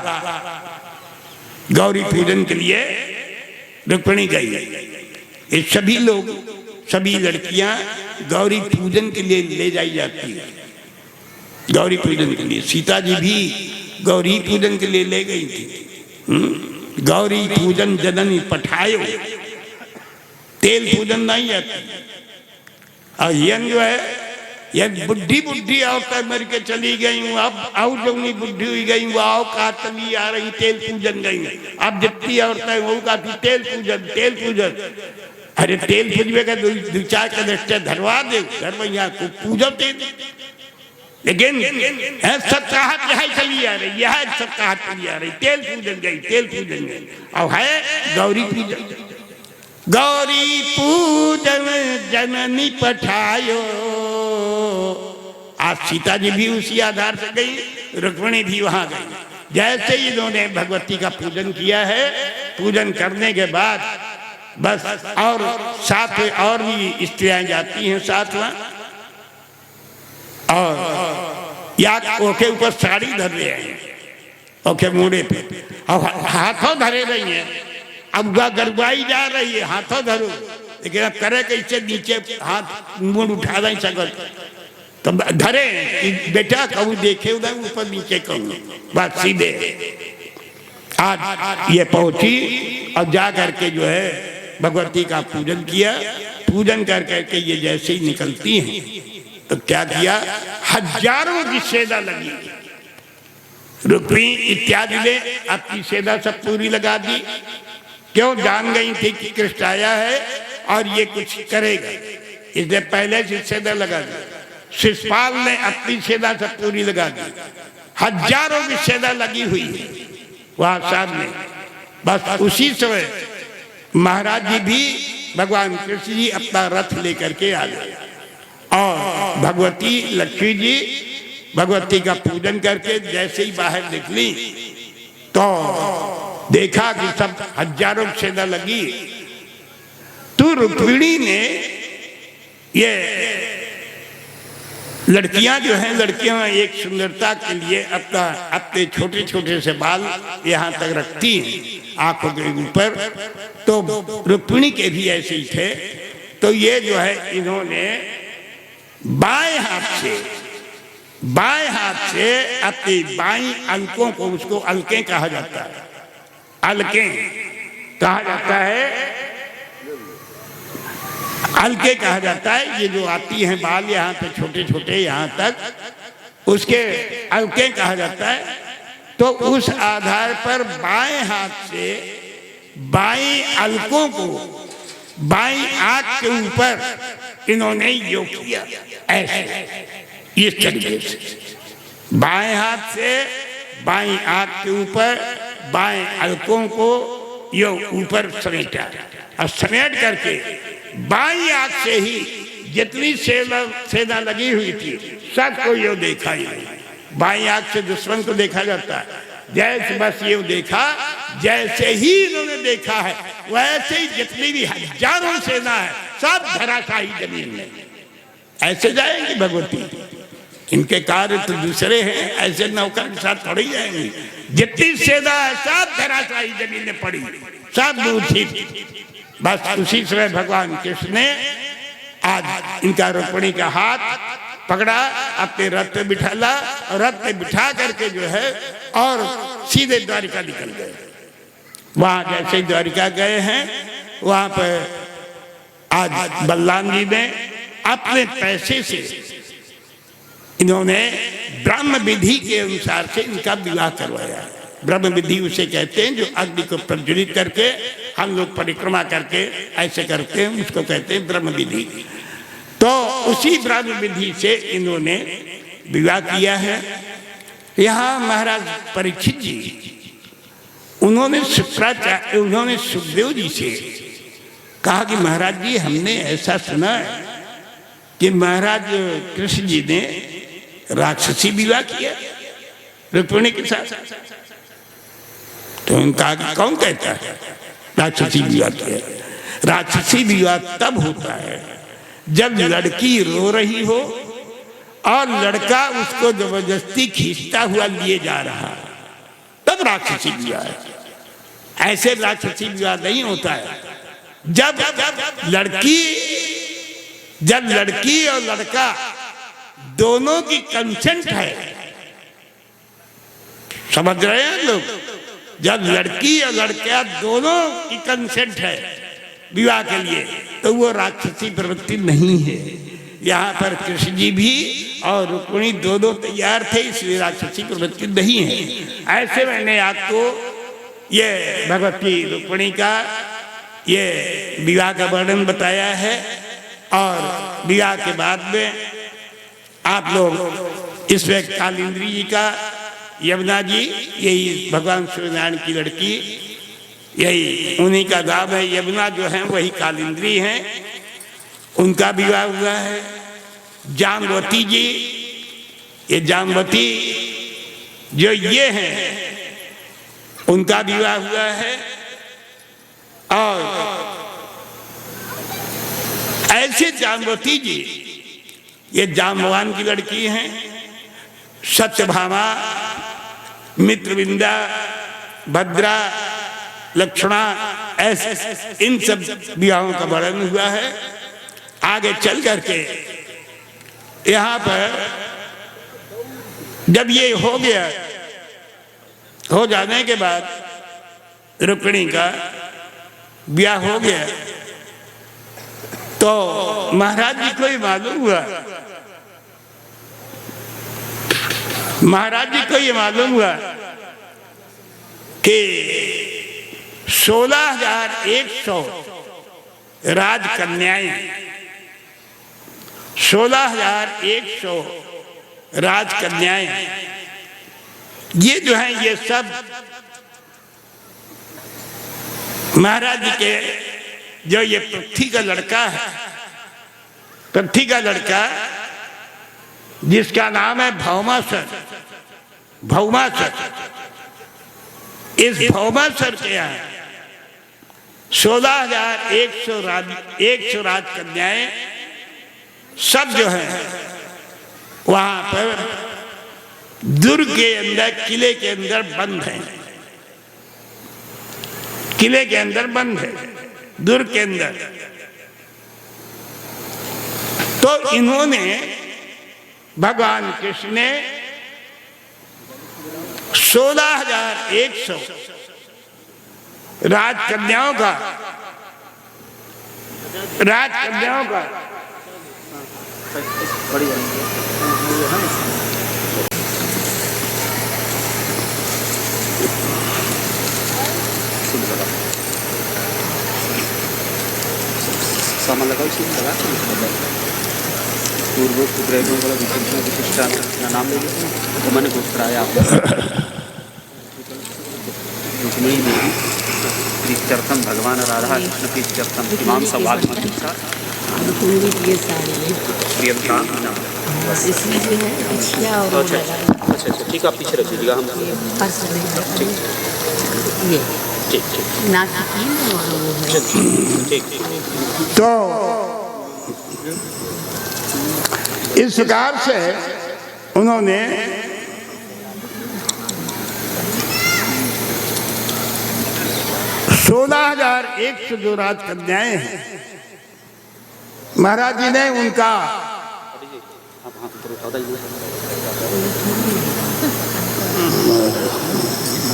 गौरी पूजन के लिए। रुक्मिणी गई, ये सभी लोग सभी लड़कियां गौरी पूजन के लिए ले जाई जाती है। गौरी पूजन के लिए सीता जी भी गौरी पूजन के लिए ले गई थी। गौरी पूजन जननी पठायो, तेल पूजन नहीं जाती। और ये जो है ये बुढ़ी बुढ़ी औरतें मर के चली गई हूँ, अब और जो नहीं बुढ़ी हुई गई वो आओ कातली आ रही तेल पूजन गई। अब जितनी औरतें वो का तेल पूजन तेल पूजन। अरे तेल पूजवे का दो चार कदस्टर धरवा दे घर में, यहाँ को पूजो तेल। लेकिन सप्ताहत यहाँ चली आ रही, यह सप्ताहत चली आ रही, तेल पूजन गई तेल पूजन गई। और है गौरी पूजन, गौरी पूजन जननी पठायो। आज सीता जी भी उसी आधार से गई, रुक्मिणी भी वहां गई। जैसे ही इन्होंने भगवती का पूजन किया है, पूजन करने के बाद बस और साथ में और भी स्त्रियां जाती हैं साथ में, और या ओके ऊपर साड़ी धर रहे हैं, ओके मुड़े पे, और हाथों धरे रही हैं। अब वह गरबाई जा रही है, हाथों धरो, लेकिन अब करे कैसे, नीचे हाथ मुंह उठा नहीं सकते तो धरे कि बेटा कबू देखे उधर ऊपर नीचे कहूँ, बात सीधे। आज ये पहुंची और जा करके जो है भगवती का पूजन किया। पूजन कर करके ये जैसे ही निकलती हैं तो क्या किया, हजारों की सेना लगी। रुक्मिणी इत्यादि ने अपनी सेना सब पूरी लगा दी। क्यों, जान गई थी कि कृष्ण आया है और ये कुछ करेगा, इसलिए पहले से सेना लगा दी। शिषपाल ने अपनी सेना सब पूरी लगा दी। हजारों की सेना लगी हुई है वहां सामने। बस उसी समय महाराज जी भी भगवान कृष्ण जी अपना रथ लेकर के आ गए और भगवती लक्ष्मी जी भगवती का पूजन करके जैसे ही बाहर निकली तो देखा कि सब हजारों सेना लगी। तो रुक्मिणी ने ये लड़कियां जो हैं, लड़कियां एक सुंदरता के लिए अपने छोटे छोटे से बाल यहाँ तक रखती हैं आंखों के ऊपर। तो रुक्मिणी के भी ऐसे ही थे। तो ये जो है इन्होंने बाएं हाथ से अपनी बाईं अलकों को, उसको अलके कहा जाता है, अलके कहा जाता है, अलके कहा जाता है। ये जो आती हैं बाल यहाँ पे छोटे छोटे यहाँ तक, उसके अलके कहा जाता है। तो उस आधार पर बाएं हाथ से बाईं अलकों को बाईं आंख के ऊपर इन्होंने योग किया, ऐसे इस तरीके से बाएं हाथ से बाईं आंख के ऊपर बाएं अलकों को योग ऊपर समेटा और समेट करके बाईं आंख से ही जितनी सेना लगी हुई थी सबको यो देखा ही नहीं। बाईं आंख से दुश्मन को देखा जाता है, जैसे बस ये देखा, जैसे ही इन्होंने देखा है वैसे ही जितनी भी हजारों सेना है सब धराशायी जमीन में। ऐसे जाएंगी भगवती, इनके कार्य तो दूसरे हैं, ऐसे नौकर के साथ थोड़ी जाएंगी। जितनी सेना है सब धराशायी जमीन में पड़ी, सब मूर्छित। बस उसी समय भगवान कृष्ण ने आज इनका रुक्मिणी का हाथ पकड़ा, अपने रथ पे बिठाला और रथ पे बिठा करके जो है और सीधे द्वारिका निकल गए। वहां जैसे द्वारिका गए हैं, वहां पर आज बलराम जी ने अपने पैसे से इन्होंने ब्रह्म विधि के अनुसार से इनका विवाह करवाया। ब्रह्म विधि उसे कहते हैं जो अग्नि को प्रज्वलित करके हम लोग परिक्रमा करके ऐसे करते हैं, उसको कहते हैं ब्रह्म विधि। तो उसी ब्रह्म विधि से इन्होंने विवाह किया है। यहाँ महाराज परीक्षित जी उन्होंने सुखदेव जी से कहा कि महाराज जी, हमने ऐसा सुना है कि महाराज कृष्ण जी ने राक्षसी विवाह किया रुक्मिणी के साथ। तो उनका कौन कहता है राक्षसी विवाह किया? राक्षसी विवाह तब होता है जब लड़की रो रही हो और लड़का उसको जबरदस्ती खींचता हुआ लिए जा रहा है, तब राक्षसी विवाह है। ऐसे राक्षसी विवाह नहीं होता है जब लड़की और लड़का दोनों की कंसेंट है। समझ रहे हैं लोग? जब लड़की और लड़का दोनों की कंसेंट है विवाह के लिए, तो वो राक्षसी प्रवृत्ति नहीं है। यहाँ पर कृष्ण जी भी और रुक्मिणी दोनों तैयार थे, इसलिए राक्षसी प्रवृत्ति नहीं है। ऐसे मैंने आपको ये भगवती रुक्मिणी का ये विवाह का वर्णन बताया है। और विवाह के बाद में आप लोग इसमें कालिंद्री जी का, यमुना जी यही भगवान सूर्यनारायण की लड़की, यही उन्हीं का नाम है। यमुना जो है वही कालिंद्री हैं, उनका विवाह हुआ है। जाम्बवती जी, ये जाम्बवती जो ये हैं उनका विवाह हुआ है। और ऐसे जाम्बवती जी ये जाम्बवान की लड़की हैं। सत्यभामा, मित्रविंदा, भद्रा, लक्ष्मणा, ऐसे इन सब विवाहों का वर्णन हुआ है। आगे चल करके यहाँ पर जब ये हो गया, हो जाने के बाद रुक्मिणी का ब्याह हो गया, तो महाराज जी को ही मालूम हुआ, महाराज जी को ये मालूम हुआ कि 16,100 राजकन्याएं, 16,100 राजकन्याएं, ये जो हैं ये सब महाराज जी के, जो ये पृथ्वी का लड़का है, पृथ्वी का लड़का जिसका नाम है भौमासुर, भौमासुर, इस भौमासुर के यहाँ 16,100 राजकन्याएं सब जो है वहां पर दुर्ग के अंदर, किले के अंदर बंद है, किले के अंदर बंद है, दुर्ग के अंदर। तो इन्होंने भगवान कृष्ण ने 16,100 राजकन्याओं का सामान लगाओ, लगा पूर्व ग्रहों वाला विशिष्टा नाम ले लिया तो मैंने कुछ कराया आपको। रुक्मिणी देवी प्रीत्यर्थम भगवान राधा कृष्ण प्रीत्यर्थम इमाम सवाल अच्छा, ठीक है, आप पीछे रख लीजिएगा। हम ठीक ठीक। तो इस प्रकार से उन्होंने $16,100 जो राजकन्याएं हैं, महाराज जी ने उनका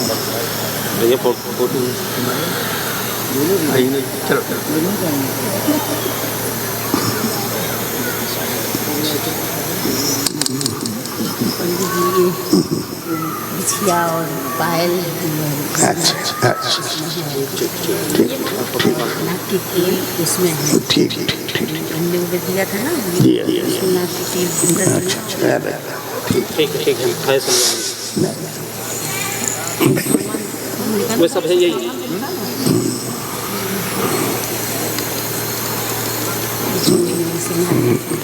ये फोटो चलो बिछिया और पायल अच्छा अच्छा नाक की कील उसमें है। ठीक ठीक ठीक हमने वो दिया था ना जी उसमें नाक की कील अंदर है। ठीक ठीक ठीक है खाए वो सब है यही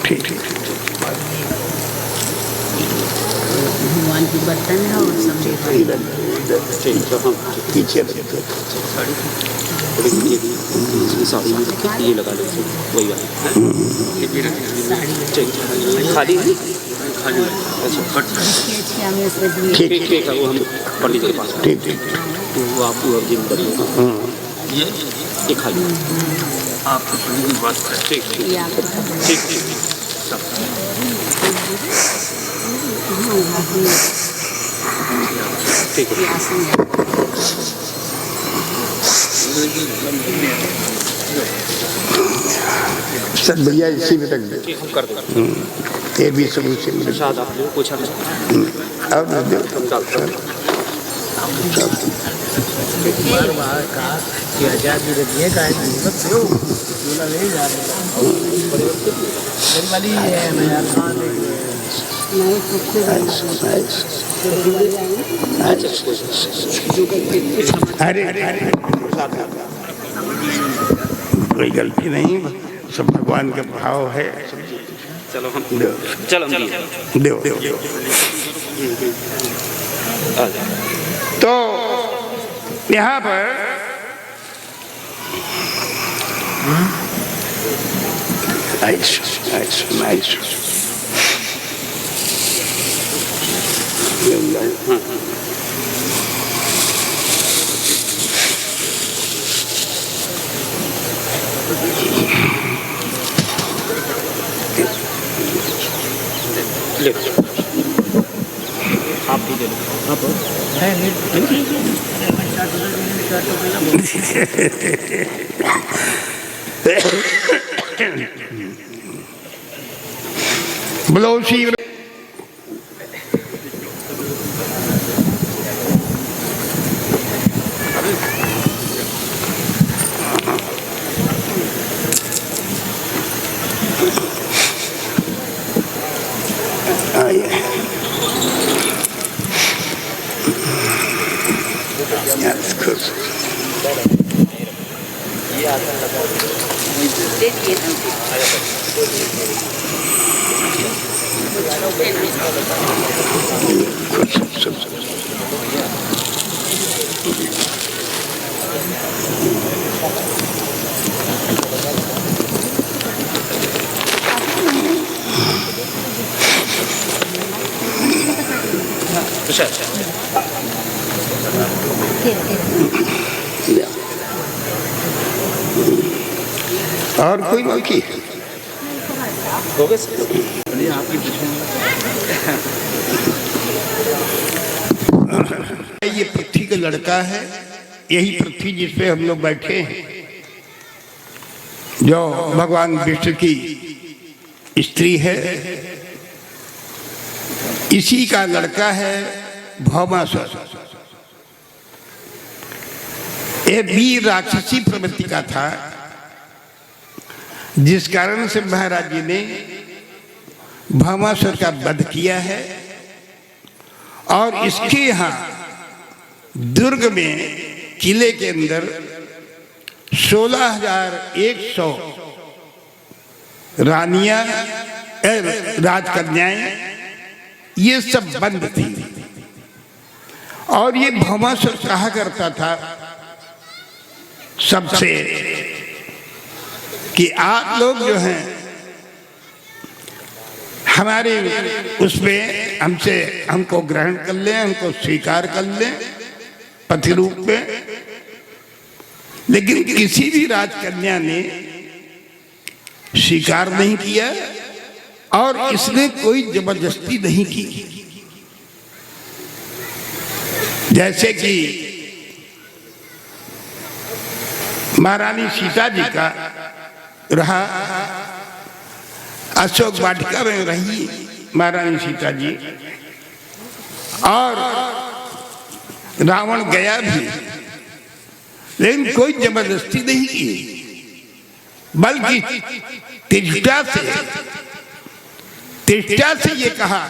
ठीक ठीक भगवान की बर्तन है और समझे ठीक तो हम पीछे साड़ी ये लगा लेते वही वाली खाली खाली अच्छा ठीक ठीक ठीक है वो हम पंडित जी के पास ठीक ठीक तो वो आपको जिम्मेदारी ये खाली आपको पंडित जी की बात करें ठीक ठीक ठीक ठीक ठीक है सब भैया इसी में रख दे ठीक हम कर देंगे ये भी शुरू से मिले शायद आप लोग पूछा और रख दो हम डालते हैं बार बार कहा कि आजादी रखिए का नहीं जा रहे वाली है मैं खान अरे कोई गलती नहीं सब भगवान के भाव है चलो हम दो चलो दो तो यहाँ पर ले आप भी ले लो आप बोलो शिव और कोई बाकी हो गए ये पृथ्वी का लड़का है यही पृथ्वी जिस पे हम लोग बैठे हैं जो भगवान विष्णु की स्त्री है इसी का लड़का है भौमासुर। ये वीर राक्षसी प्रवृत्ति का था जिस कारण से महाराज जी ने भौमासुर का वध किया है और इसके यहाँ दुर्ग में किले के अंदर 16,100 रानियां राजकन्याएं ये सब बंद थी और ये भौमासुर कहा करता था सबसे कि आप लोग जो हैं हमारे उसमें हमको ग्रहण कर लें हमको स्वीकार कर लें पति रूप में। लेकिन किसी भी राजकन्या ने स्वीकार नहीं किया और इसने कोई जबरदस्ती नहीं की। जैसे कि महारानी सीता जी का रहा, अशोक वाटिका में रही महारानी सीता जी, और रावण गया भी, लेकिन कोई जबरदस्ती नहीं की, बल्कि तिष्ठा से ये कहा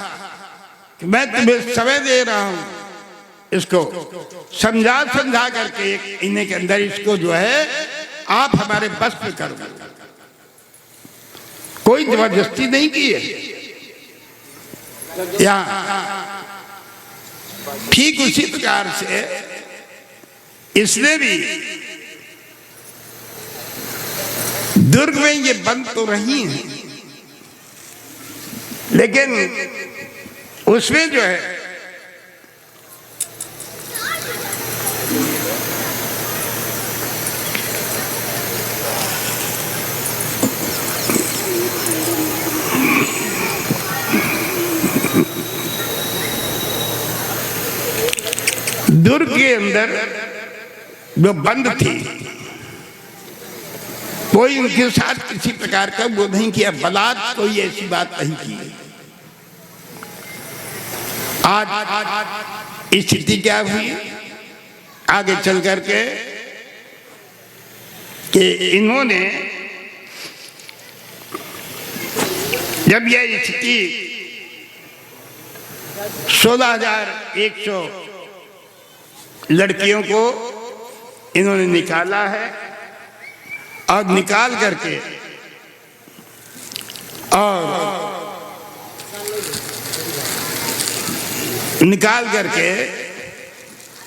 कि मैं तुम्हें समय दे रहा हूं, इसको समझा करके एक महीने के अंदर इसको जो है आप हमारे बस में कर दो। कोई जबरदस्ती नहीं की है यहाँ। ठीक उसी प्रकार से इसने भी दुर्ग में ये बंद तो रही हैं, लेकिन उसमें जो है दुर्ग के अंदर जो बंद थी, कोई उनके साथ किसी प्रकार का वो नहीं किया, बलात् कोई ऐसी बात नहीं की। आज स्थिति क्या हुई आगे चल करके कि इन्होंने जब यह स्थिति 16,100 लड़कियों को इन्होंने निकाला है, और निकाल करके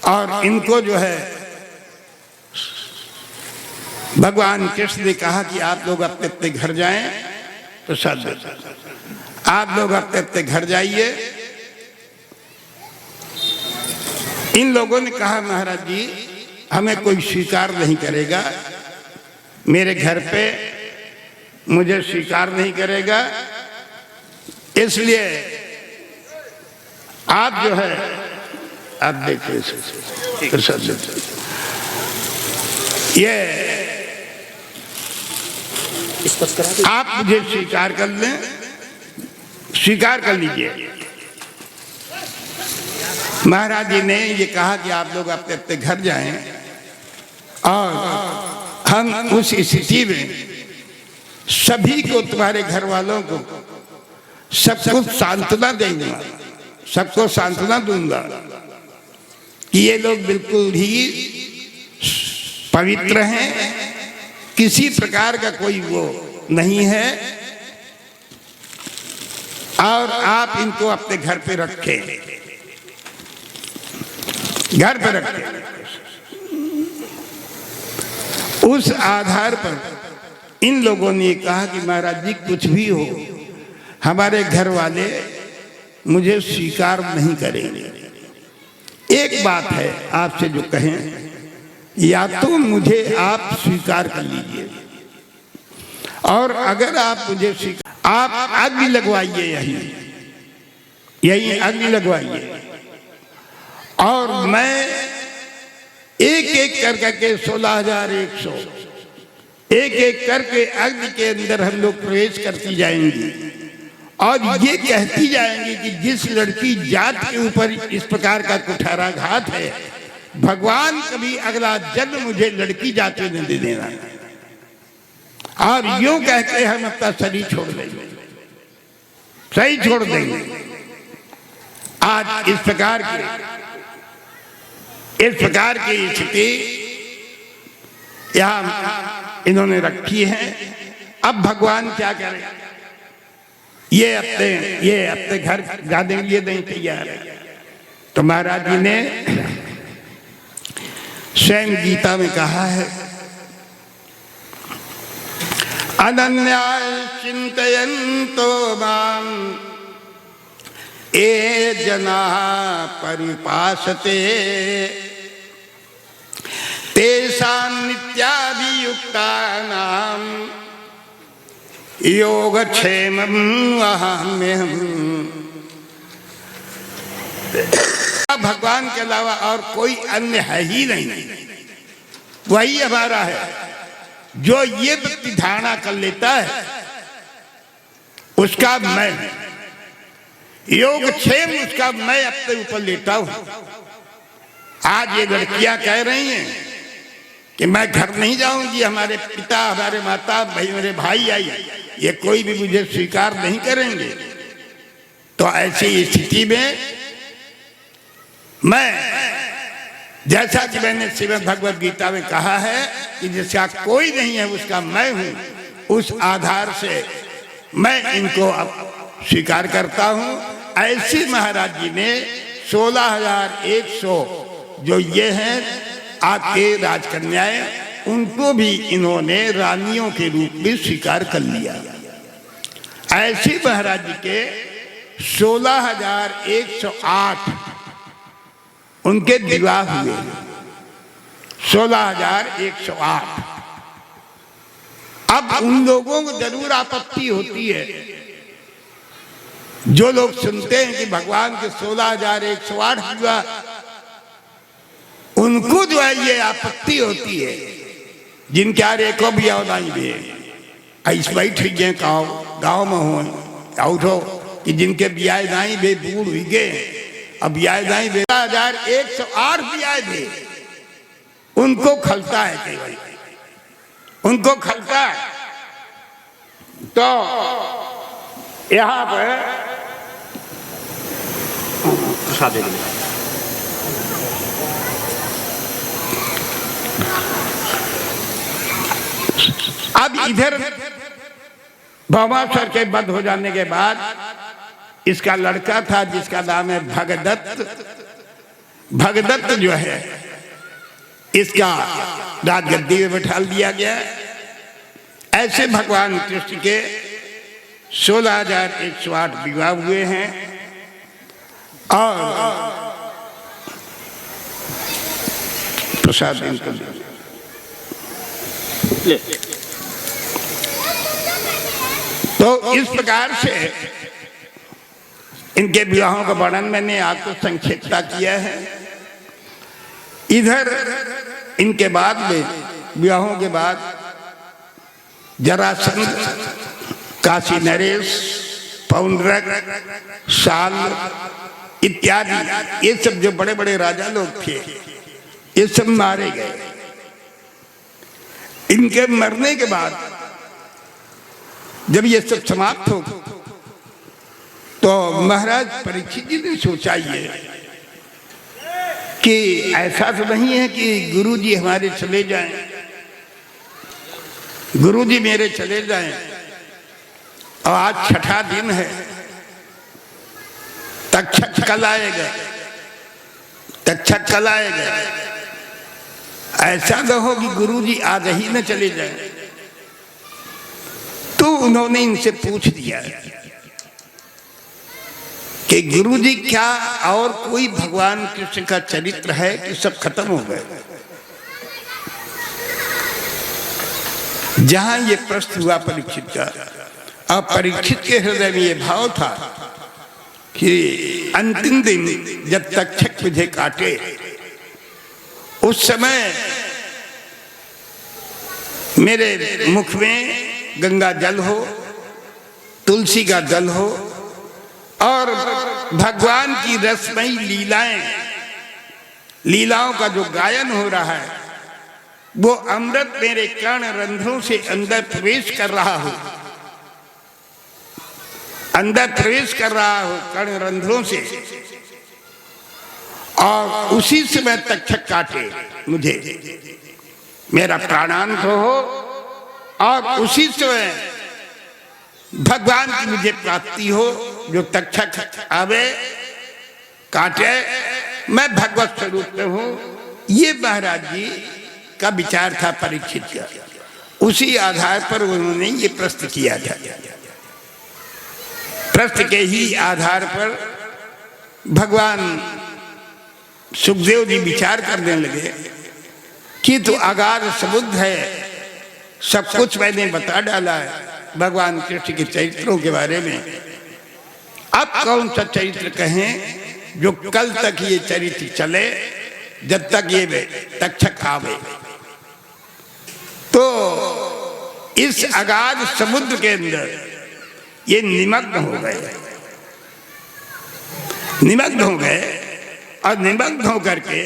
और इनको जो है भगवान कृष्ण ने कहा कि आप लोग अपने अपने घर जाएं, तो सब आप लोग अपने अपने घर जाइए। इन लोगों ने कहा महाराज जी हमें कोई स्वीकार नहीं करेगा, मेरे घर पे मुझे स्वीकार नहीं करेगा, इसलिए आप जो है आप देखिए ये आप मुझे स्वीकार कर लें, स्वीकार कर लीजिए। महाराज जी ने ये कहा कि आप लोग अपने अपने घर जाएं, और हम उस स्थिति में सभी को, तुम्हारे घर वालों को सबको सांत्वना देंगे, सबको सांत्वना दूंगा कि ये लोग बिल्कुल ही पवित्र हैं, किसी प्रकार का कोई वो नहीं है, और आप इनको अपने घर पे रखें, घर पे रखें। उस आधार पर इन लोगों ने कहा कि महाराज जी कुछ भी हो, हमारे घर वाले मुझे स्वीकार नहीं करेंगे। एक बात है आपसे जो कहें, या तो मुझे आप स्वीकार कर लीजिए, और अगर आप मुझे स्वीकार, आप अग्नि लगवाइए, यही अग्नि लगवाइए, और मैं एक एक करके 16,100 एक एक करके अग्नि के अंदर हम लोग प्रवेश करती जाएंगी, और ये कहती जाएंगी कि जिस लड़की जात के ऊपर इस प्रकार का कुठाराघात है, भगवान कभी अगला जन्म मुझे लड़की जात में दे देना, और यूं कहते हम अपना शरीर छोड़ देंगे, सही छोड़ देंगे। आज इस प्रकार की स्थिति यहाँ इन्होंने रखी है। अब भगवान क्या करें, ये अपने घर जाने के लिए नहीं तैयार है। तो महाराज जी ने स्वयं गीता में कहा है, अनन्या चिंतयन्तो माम ये जना परिपासते तेषां नित्याभियुक्तानां योगक्षेमं वहाम्यहम्। भगवान के अलावा और कोई अन्य है ही नहीं, वही हमारा है। जो ये व्यक्ति धारणा कर लेता है उसका मैं, योगक्षेम उसका मैं अपने ऊपर लेता हूं। आज ये लड़कियां कह रही हैं कि मैं घर नहीं जाऊंगी, हमारे पिता, हमारे माता, मेरे भाई आई, ये कोई भी मुझे स्वीकार नहीं करेंगे। तो ऐसी स्थिति में मैं, जैसा कि मैंने श्रीमद् भगवद गीता में कहा है कि जिसका कोई नहीं है उसका मैं हूं, उस आधार से मैं इनको अब स्वीकार करता हूं। ऐसे महाराज जी ने 16,100 जो ये हैं आपके राजकन्याएं, उनको भी इन्होंने रानियों के रूप में स्वीकार कर लिया। ऐसे महाराज जी के 16,108 उनके विवाह हुए, 16,108। अब उन लोगों को जरूर आपत्ति होती है, जो लोग सुनते हैं कि भगवान के 16,108 विवाह, उनको जो है ये आपत्ति होती है जिनके आरे को भी नहीं भी ऐसे बैठ गए गाँव में हो उठो कि जिनके ब्याह नहीं बे बूढ़ हुई गए, अब ब्याह नहीं बे 16,108 ब्याह थे, उनको खलता है केवल, उनको खलता है। तो यहाँ पर अब इधर भौमासुर के वध हो जाने के बाद इसका लड़का था जिसका नाम है भगदत्त। भगदत्त जो है इसका राजगद्दी में बैठा दिया गया। ऐसे भगवान कृष्ण के 16,108 विवाह हुए हैं। और प्रसाद इनको तो इस प्रकार से इनके विवाहों का वर्णन मैंने आपको संक्षिप्तता किया है। इधर इनके बाद में विवाहों के बाद जरासंध, काशी नरेश, पौंड्रक, शाल इत्यादि, ये सब जो बड़े बड़े राजा लोग थे ये सब मारे गए। इनके मरने के बाद जब ये सब समाप्त हो तो महाराज परीक्षित जी ने सोचा ये कि ऐसा तो नहीं है कि गुरु जी हमारे चले जाएं, गुरु जी मेरे चले जाएं और आज छठा दिन है, तक्षक कल आएगा, तक्षक कल आएगा, ऐसा न हो कि गुरु जी आज ही न चले जाएं। तो उन्होंने इनसे पूछ दिया कि गुरुजी क्या और कोई भगवान कृष्ण का चरित्र है कि सब खत्म हो गए। जहां ये प्रश्न हुआ परीक्षित का, अब परीक्षित के हृदय में ये भाव था कि अंतिम दिन जब तक्षक मुझे काटे उस समय मेरे मुख में गंगा जल हो, तुलसी का जल हो और भगवान की रसमयी लीलाएं, लीलाओं का जो गायन हो रहा है वो अमृत मेरे कर्ण रंध्रों से अंदर प्रवेश कर रहा हो, अंदर प्रवेश कर रहा हो कर्ण रंध्रों से, और उसी समय तक्षक काटे मुझे, मेरा प्राणांत हो और उसी समय भगवान की मुझे प्राप्ति हो, जो तक्षक आवे काटे, मैं भगवत स्वरूप में हूं। ये महाराज जी का विचार था परीक्षित का। उसी आधार पर उन्होंने ये प्रश्न किया था। प्रश्न के ही आधार पर भगवान सुखदेव जी विचार करने लगे कि तो अगाध समुद्र है, सब कुछ मैंने बता डाला है भगवान कृष्ण के चरित्रों के बारे में, अब कौन सा चरित्र कहें जो कल तक ये चरित्र चले, जब तक ये तक्षक आवे। तो इस अगाध समुद्र के अंदर ये निमग्न हो गए, निमग्न हो गए और निमग्न होकर के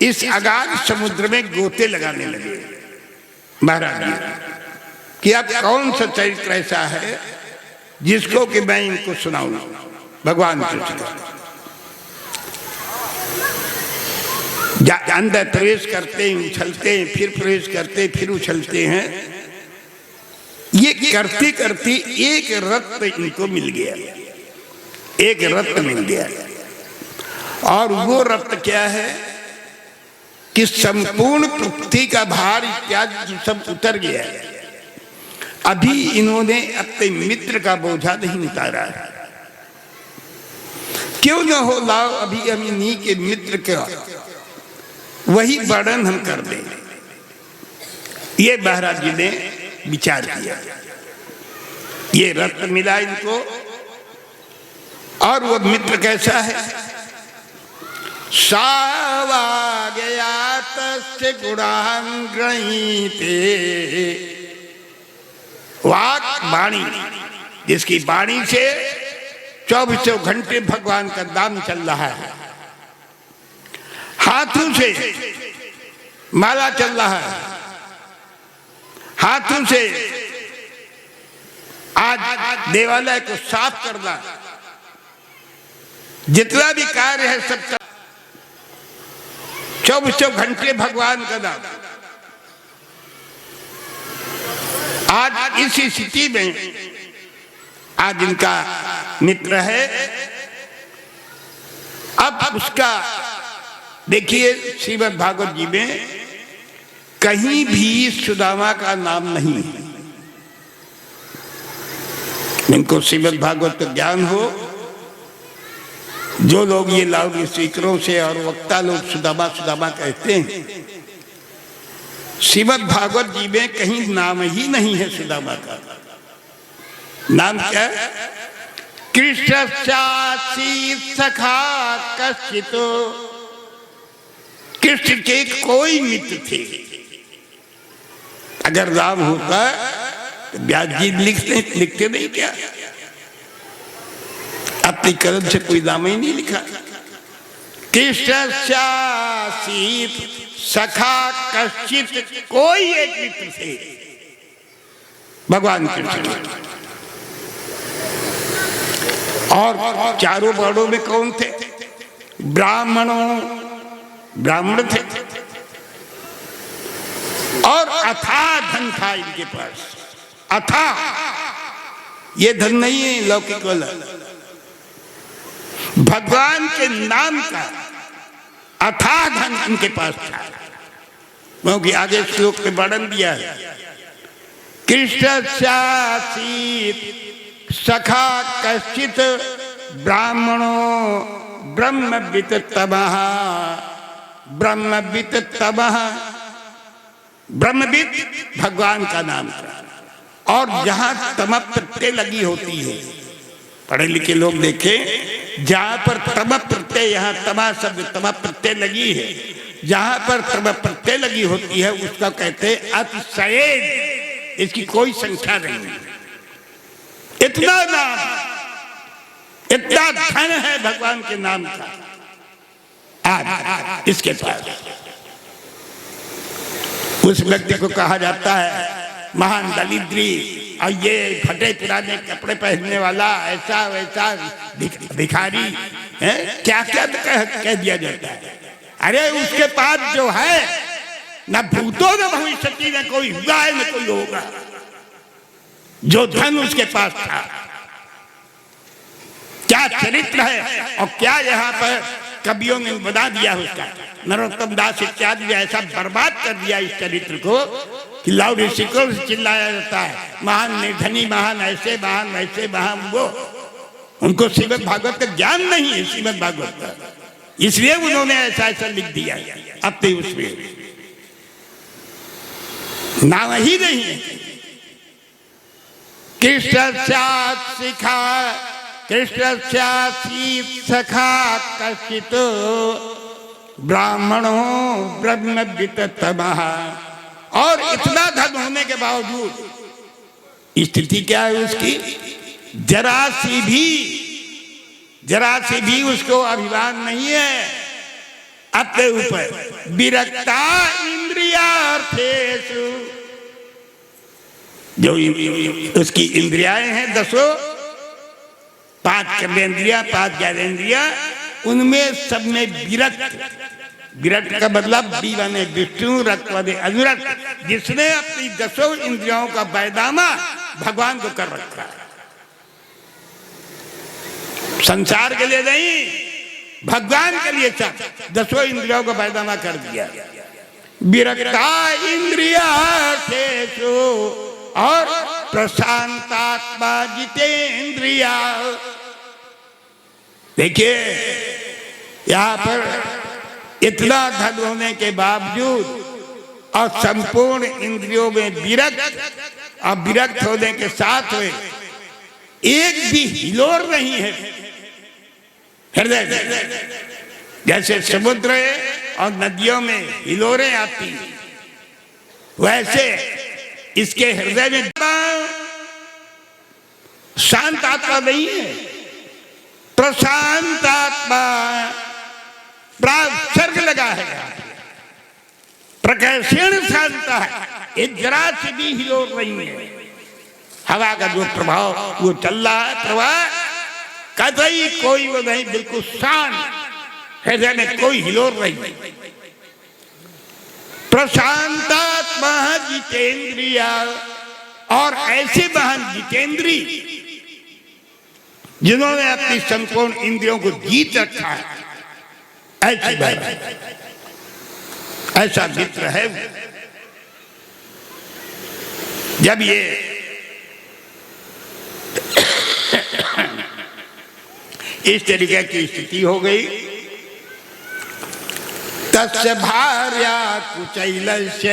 इस अगाध समुद्र में गोते लगाने लगे महाराज जी कि अब कौन सा चरित्र ऐसा है जिसको कि मैं इनको सुनाऊं। भगवान कृष्ण अंदर प्रवेश करते हैं, उछलते हैं, फिर प्रवेश करते, फिर उछलते हैं। ये करते करते एक रत्न इनको मिल गया, एक रत्न मिल गया। और वो रत्न क्या है कि संपूर्ण पृथ्वी का भार इत्यादि सब उतर गया। अभी इन्होंने अपने मित्र का बोझा नहीं उतारा। क्यों न हो, लाओ अभी हम इन्हीं के मित्र का वही वर्णन हम कर दें। ये महाराज जी ने विचार किया, ये रत्न मिला इनको। और वो मित्र कैसा है? सावा गया तस्य गुणान गृहीते, वाक वाणी, जिसकी वाणी से 24 घंटे भगवान का नाम चल रहा है, हाथों से माला चल रहा है, हाथों से आज देवालय को साफ करना, जितना भी कार्य है सब 24 घंटे भगवान का नाम। आज इस स्थिति में आज इनका मित्र है। अब उसका देखिए श्रीमद् भागवत जी में कहीं भी सुदामा का नाम नहीं है। इनको श्रीमद् भागवत का ज्ञान हो, जो लोग ये लाउड स्पीकरों से और वक्ता लोग सुदामा सुदामा कहते हैं, श्रीमद् भागवत जी में कहीं नाम ही नहीं है सुदामा का। नाम क्या है? कृष्णस्यासी सखा कश्चितो, कृष्ण के कोई मित्र थे। अगर नाम होता तो व्यास जी लिखते नहीं क्या? अपनी कलम से कोई नाम ही नहीं लिखा। कृष्णस्यासी सखा कश्चित, कोई एक मित्र थे भगवान कृष्ण। और चारों वर्णों में कौन थे? ब्राह्मण थे। और अथाह धन था इनके पास। अथाह, ये धन नहीं है लौकिक वाला, भगवान के नाम का अथाह धन इनके पास था। क्योंकि आगे श्लोक में वर्णन दिया है, कृष्णस्यासी सखा कश्चित ब्राह्मणो ब्रह्मवित् तमः। ब्रह्मवित् तमः, ब्रह्मवित् भगवान का नाम था। और जहां तम प्रत्यय लगी होती है, पढ़े लिखे लोग देखें, जहां पर तम प्रत्यय, यहाँ तमा शब्द तम प्रत्यय लगी है, जहां पर तम प्रत्यय लगी होती है उसका कहते हैं अतिशयेन। इसकी कोई संख्या नहीं है। इतना नाम, इतना धन है भगवान के नाम का आज इसके पास। उस व्यक्ति को कहा जाता है महान दरिद्री, और ये फटे पुराने कपड़े पहनने वाला, ऐसा वैसा भिखारी है, क्या क्या कह दिया जाता है। अरे उसके पास जो है न भूतों न भविष्य न कोई हुआ है न कोई होगा। जो धन उसके पास था, क्या चरित्र है और क्या यहाँ पर कवियों ने बना दिया उसका। नरोत्तम दास इत्यादि ने ऐसा बर्बाद कर दिया इस चरित्र को कि लाउड स्पीकर से चिल्लाया जाता है, महान निर्धनी, महान ऐसे, महान वैसे, महान वो। उनको श्रीमद् भागवत का ज्ञान नहीं है, श्रीमद् भागवत का, इसलिए उन्होंने ऐसा ऐसा लिख दिया अपने उसमें। नाम ही नहीं है। कृष्ण सिखा कृष्णस्यासीत् सखा कश्चित् ब्राह्मणो ब्रह्मवित्तमः। और इतना धन होने के बावजूद स्थिति क्या है उसकी? जरा सी भी उसको अभिमान नहीं है अपने ऊपर। विरक्ता इंद्रियार्थेषु, जो उसकी इंद्रियाएं हैं 10, 5 कर्मेंद्रिया, 5 ज्ञानेंद्रिया, उनमें सब में विरक्त का मतलब बी बने विष्णु, रक्त बने अनुरक्त, जिसने अपनी 10 इंद्रियों का बैदामा भगवान को कर रखा है। संसार के लिए नहीं, भगवान के लिए सब 10 इंद्रियों का बैदामा कर दिया। विरक्ता इंद्रियार्थेषु और प्रशांतात्मा जितेंद्रिया। देखिए यहाँ पर इतना धन होने के बावजूद और संपूर्ण इंद्रियों में विरक्त, और विरक्त होने के साथ में एक भी हिलोर नहीं है हृदय में। जैसे समुद्र और नदियों में हिलोरें आती, वैसे इसके हृदय में शांत आत्मा नहीं है, प्रशांत आत्मा। सर्ग लगा है, प्रकर्षण शांत है, एक जरा से भी हिलोर नहीं है। हवा का जो प्रभाव वो चल रहा है, प्रवाह कतई कोई वो नहीं, बिल्कुल शांत, हृदय में कोई हिलोर नहीं। प्रशांतात्मा जितेंद्रिया, और ऐसे महान जितेंद्री जिन्होंने अपनी संपूर्ण इंद्रियों को जीत रखा है, ऐसा मित्र है। जब ये इस तरीके की स्थिति हो गई, तस्य भार्या कुचैलस्य,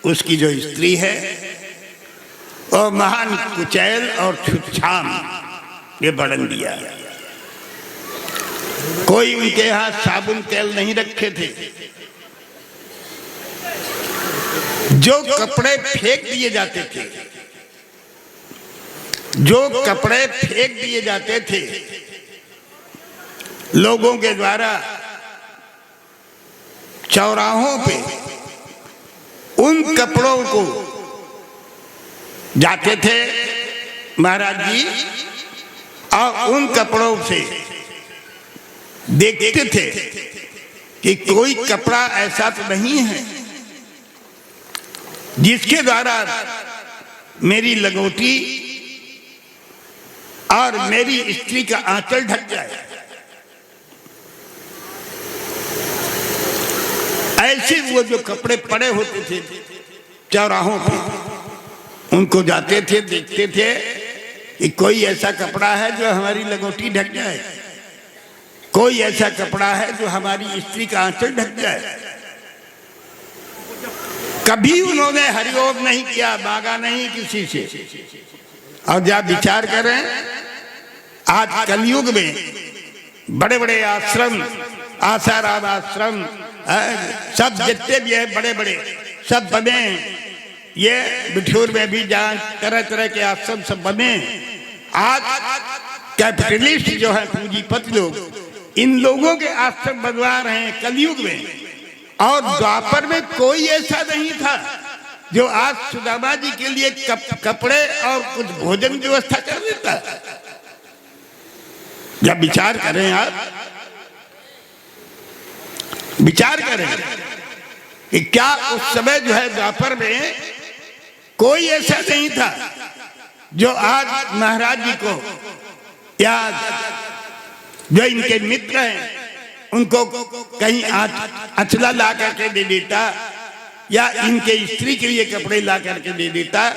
उसकी जो स्त्री है वो महान कुचैल और छुच्छाम, ये वर्णन दिया। कोई उनके यहाँ साबुन तेल नहीं रखे थे, जो कपड़े फेंक दिए जाते थे, लोगों के द्वारा चौराहों पे, उन कपड़ों को जाते थे महाराज जी, और उन कपड़ों से देखते थे कि कोई कपड़ा ऐसा तो नहीं है जिसके द्वारा मेरी लंगोटी और मेरी स्त्री का आंचल ढक जाए। ऐसे वो जो कपड़े पड़े होते थे चौराहों पे, उनको जाते थे, देखते थे कि कोई ऐसा कपड़ा है जो हमारी लंगोटी ढक जाए, कोई ऐसा कपड़ा है जो हमारी स्त्री का आंचल ढक जाए। कभी उन्होंने हरिओम नहीं किया, मांगा नहीं किसी से। और जब विचार करें, आज कलयुग में बड़े बड़े आश्रम, आसाराम आश्रम, सब जितने भी है बड़े बड़े सब बने, ये बिठूर में भी जहाँ तरह तरह के आश्रम सब बने। आज कैपिटलिस्ट जो है पूंजीपति लोग, इन लोगों के आश्रम बनवा रहे हैं कलयुग में। और द्वापर में कोई ऐसा नहीं था जो आज सुदामा जी के लिए कपड़े और कुछ भोजन व्यवस्था कर देता। जब विचार करें, आप विचार करें कि क्या उस समय जो है द्वापर में कोई ऐसा नहीं था जो आज महाराज जी को या जो इनके मित्र हैं उनको कहीं अचला ला करके दे देता, या इनके स्त्री के लिए कपड़े ला करके दे देता।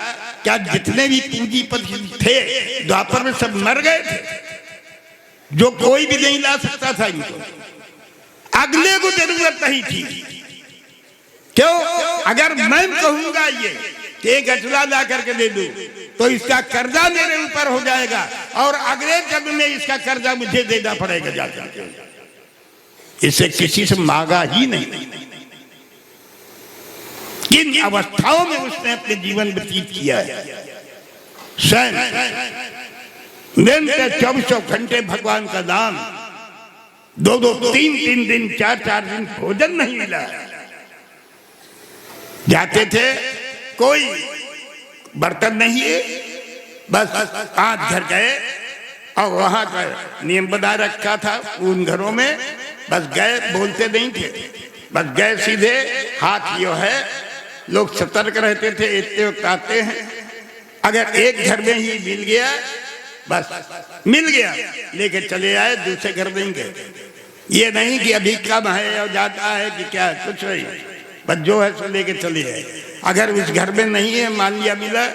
क्या जितने भी पूंजीपति थे द्वापर में सब मर गए थे, जो कोई भी नहीं ला सकता था इनको, अगले को जरूरत नहीं थी। क्यों? अगर मैं कहूंगा ये कि एक अचला ला करके दे दूं तो इसका कर्जा मेरे ऊपर हो जाएगा और अगले जन्म में इसका कर्जा मुझे देना पड़ेगा जाकर। इसे किसी से मांगा ही नहीं। किन अवस्थाओं में उसने अपने जीवन व्यतीत किया है। दिन के 24 घंटे भगवान का नाम, 2-2, 3-3 दिन, 4-4 दिन भोजन नहीं मिला। जाते थे, कोई बर्तन नहीं है, बस 5 घर गए और वहां का नियम बना रखा था उन घरों में, बस गए, बोलते नहीं थे, बस गए सीधे, हाथ यो है। लोग सतर्क रहते थे, इतने वक्त आते हैं, अगर एक घर में ही मिल गया, बस मिल गया, लेके चले आए, दूसरे घर नहीं गए। ये नहीं कि अभी कम है और जाता है कि क्या, कुछ नहीं, बस जो है सो लेके चले आए। अगर उस घर में नहीं है, मान लिया मिला,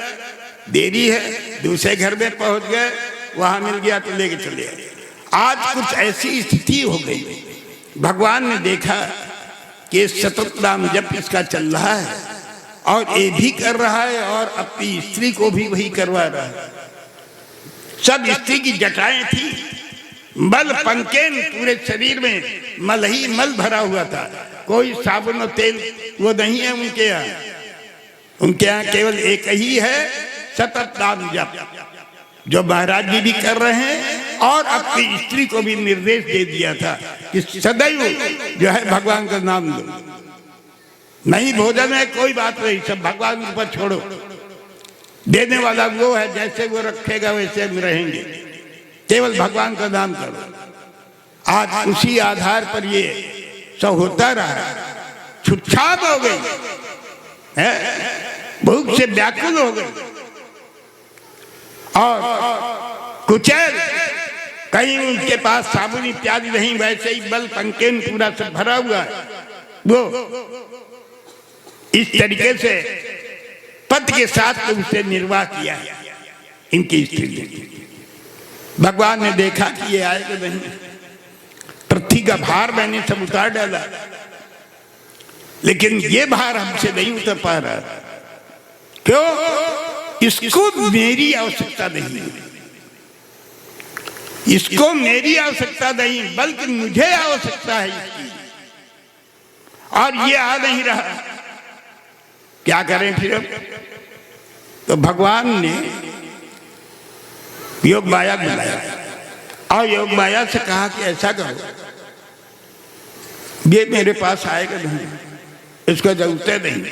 देरी है, दूसरे घर में पहुंच गए, वहां मिल गया तो लेके चले आए। आज कुछ ऐसी स्थिति हो गई, भगवान ने देखा कि सतत नाम जप इसका चल रहा है और ये भी कर रहा है और अपनी स्त्री को भी वही करवा रहा है। सब स्त्री की जटाएं थी, मल पंकेन, पूरे शरीर में मल ही मल भरा हुआ था, कोई साबुन और तेल वो नहीं है उनके यहाँ। उनके यहाँ केवल एक ही है, सतत नाम जप, जो महाराज जी भी कर रहे हैं और अपनी स्त्री को भी निर्देश दे दिया था कि सदैव जो है भगवान का नाम लो। नहीं भोजन है कोई बात नहीं, सब भगवान के ऊपर छोड़ो, देने वाला वो है, जैसे वो रखेगा वैसे हम रहेंगे, केवल भगवान का नाम करो। आज उसी आधार पर ये सब होता रहा, छुटछाट हो गई है, भूख से व्याकुल हो गई और कुचैल, कहीं उनके पास साबुन इत्यादि नहीं, वैसे ही बल पंकेन पूरा सब भरा हुआ है। वो इस तरीके से पति के साथ उसे निर्वाह किया है इनकी स्त्री ने। भगवान ने देखा कि ये आएगा नहीं, पृथ्वी का भार मैंने सब उतार डाला, लेकिन ये भार हमसे नहीं उतर पा रहा। क्यों? इसको मेरी आवश्यकता नहीं, इसको मेरी आवश्यकता नहीं, बल्कि मुझे आवश्यकता है इसकी, और ये आ नहीं रहा। क्या करें फिर? तो भगवान ने योग माया बुलाया और योग माया से कहा कि ऐसा करो, ये मेरे पास आएगा नहीं, इसको जरूरत नहीं।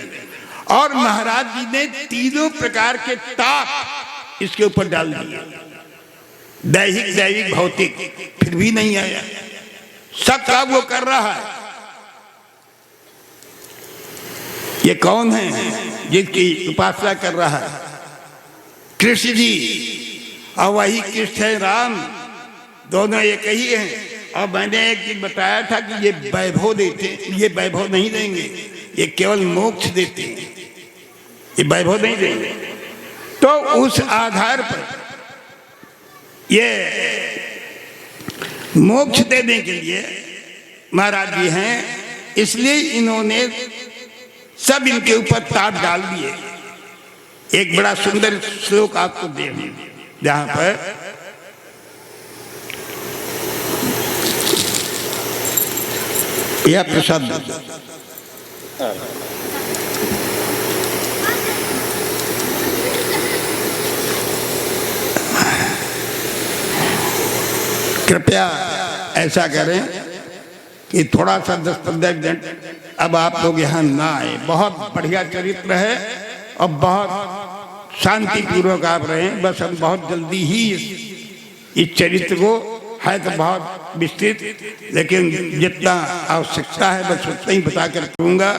और महाराज जी ने तीनों प्रकार के ताप इसके ऊपर डाल दिए, दैहिक, दैविक, भौतिक, फिर भी नहीं आया। सब काम वो कर रहा है। ये कौन है जिसकी उपासना कर रहा है? कृष्ण जी, और वही कृष्ण है राम, दोनों एक ही हैं। और मैंने एक दिन बताया था कि ये वैभव देते, ये वैभव नहीं देंगे, ये केवल मोक्ष देते हैं, ये वैभव नहीं देंगे। तो उस आधार पर ये मोक्ष देने के लिए महाराज जी हैं, इसलिए इन्होंने सब इनके ऊपर ताप डाल दिए। एक बड़ा सुंदर श्लोक आपको दे, जहां पर यह प्रसाद कृपया ऐसा करें कि थोड़ा सा 10-15 मिनट अब आप लोग यहाँ ना आए। बहुत बढ़िया चरित्र है और बहुत शांति पूर्वक आप रहें। बस हम बहुत जल्दी ही इस चरित्र को, है तो बहुत विस्तृत, लेकिन जितना आवश्यकता है बस उतना ही बता कर कहूँगा।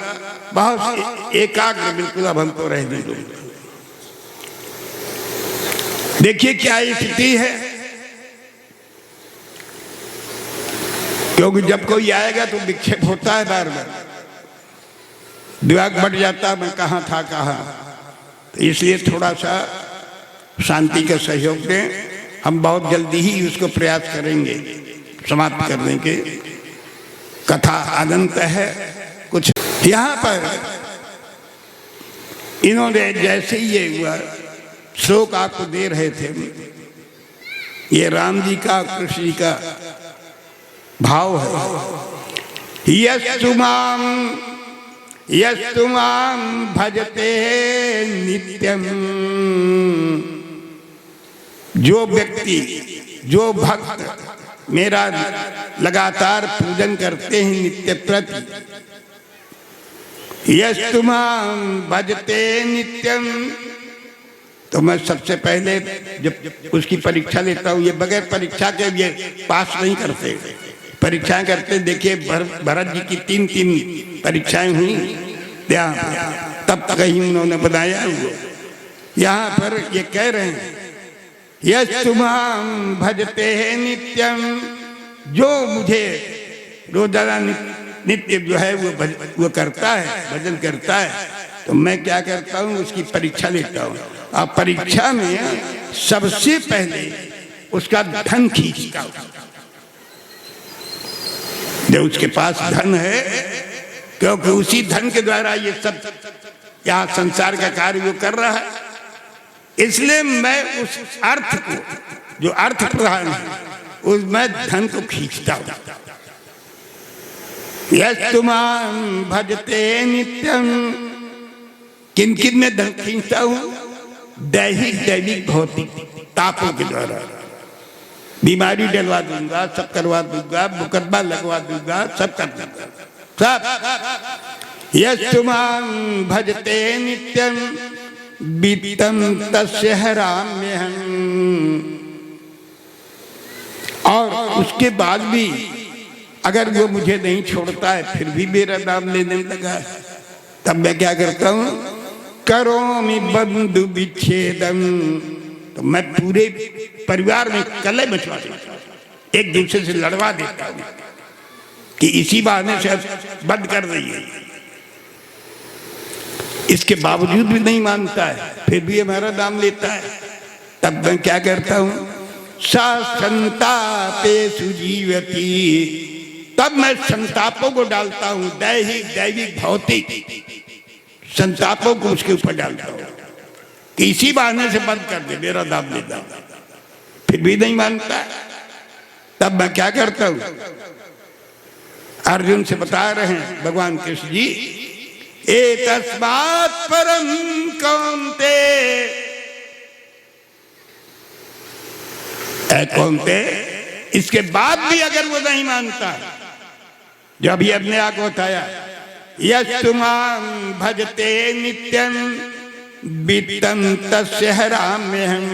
बहुत एकाग्र बिल्कुल अब हमको रहने दूंगा। देखिए क्या स्थिति है, क्योंकि जब कोई आएगा तो विक्षेप होता है, बार बार दिमाग बढ़ जाता है, मैं कहाँ था कहाँ। तो इसलिए थोड़ा सा शांति का सहयोग दें। हम बहुत जल्दी ही उसको प्रयास करेंगे समाप्त करने के। कथा अनंत है। कुछ यहाँ पर इन्होंने जैसे ही ये हुआ, श्लोक आपको दे रहे थे, ये राम जी का कृष्ण जी का भाव है। यस्तु मां भजते नित्यम, जो व्यक्ति जो भक्त मेरा लगातार पूजन करते हैं नित्य प्रति, यस्तु मां भजते नित्यम, तो मैं सबसे पहले जब उसकी परीक्षा लेता हूँ, ये बगैर परीक्षा के ये पास नहीं करते, परीक्षाएं करते। देखिए भरत जी की 3 परीक्षाएं हुई, तब तक ही उन्होंने बताया। यहाँ पर ये कह रहे हैं यस्तु मां भजते हैं नित्यम, जो मुझे रोजाना नित्य जो है वो करता है, भजन करता है, तो मैं क्या करता हूँ, उसकी परीक्षा लेता हूँ। और परीक्षा में सबसे पहले उसका धन खींचता हूँ। जो उसके पास धन है, क्योंकि उसी धन के द्वारा ये सब यहाँ संसार का कार्य वो कर रहा है, इसलिए मैं उस अर्थ को, जो अर्थ प्रधान है, उसमें धन को खींचता हूँ। यस्तु मां भजते नित्यम, किन किन में धन खींचता हूँ? दैविक भौतिक तापों के द्वारा। बीमारी डलवा दूंगा, सब करवा दूंगा, मुकदमा लगवा दूंगा, सब कर दूंगा, सब। यस्तु मां भजते नित्यम वित्तम तस्य हराम्यहम्, और उसके बाद भी अगर वो मुझे नहीं छोड़ता है, फिर भी मेरा नाम लेने लगा है, तब मैं क्या करता हूँ? करोमि बंधु विच्छेदम, तो मैं पूरे परिवार में कलह मचवा देता हूँ, एक दूसरे से लड़वा देता हूँ कि इसी बहाने से बंद कर दीजिए। इसके बावजूद भी नहीं मानता है, फिर भी हमारा नाम लेता है, तब मैं क्या करता हूँ? सा संतापेषु जीवति, तब मैं संतापों को डालता हूँ, दैविक भौतिक संतापों को उसके ऊपर डालता हूँ कि इसी बहाने से बंद कर दे, मेरा नाम लेता, फिर भी नहीं मानता। तब मैं क्या करता हूँ? अर्जुन से बता रहे हैं भगवान कृष्ण जी, एतस्मात् परं कौन्तेय, कौन्तेय, इसके बाद भी अगर वो नहीं मानता, जो अभी अपने आप को बताया, यस्तु मां भजते नित्यं वित्तं तस्य हराम्यहम्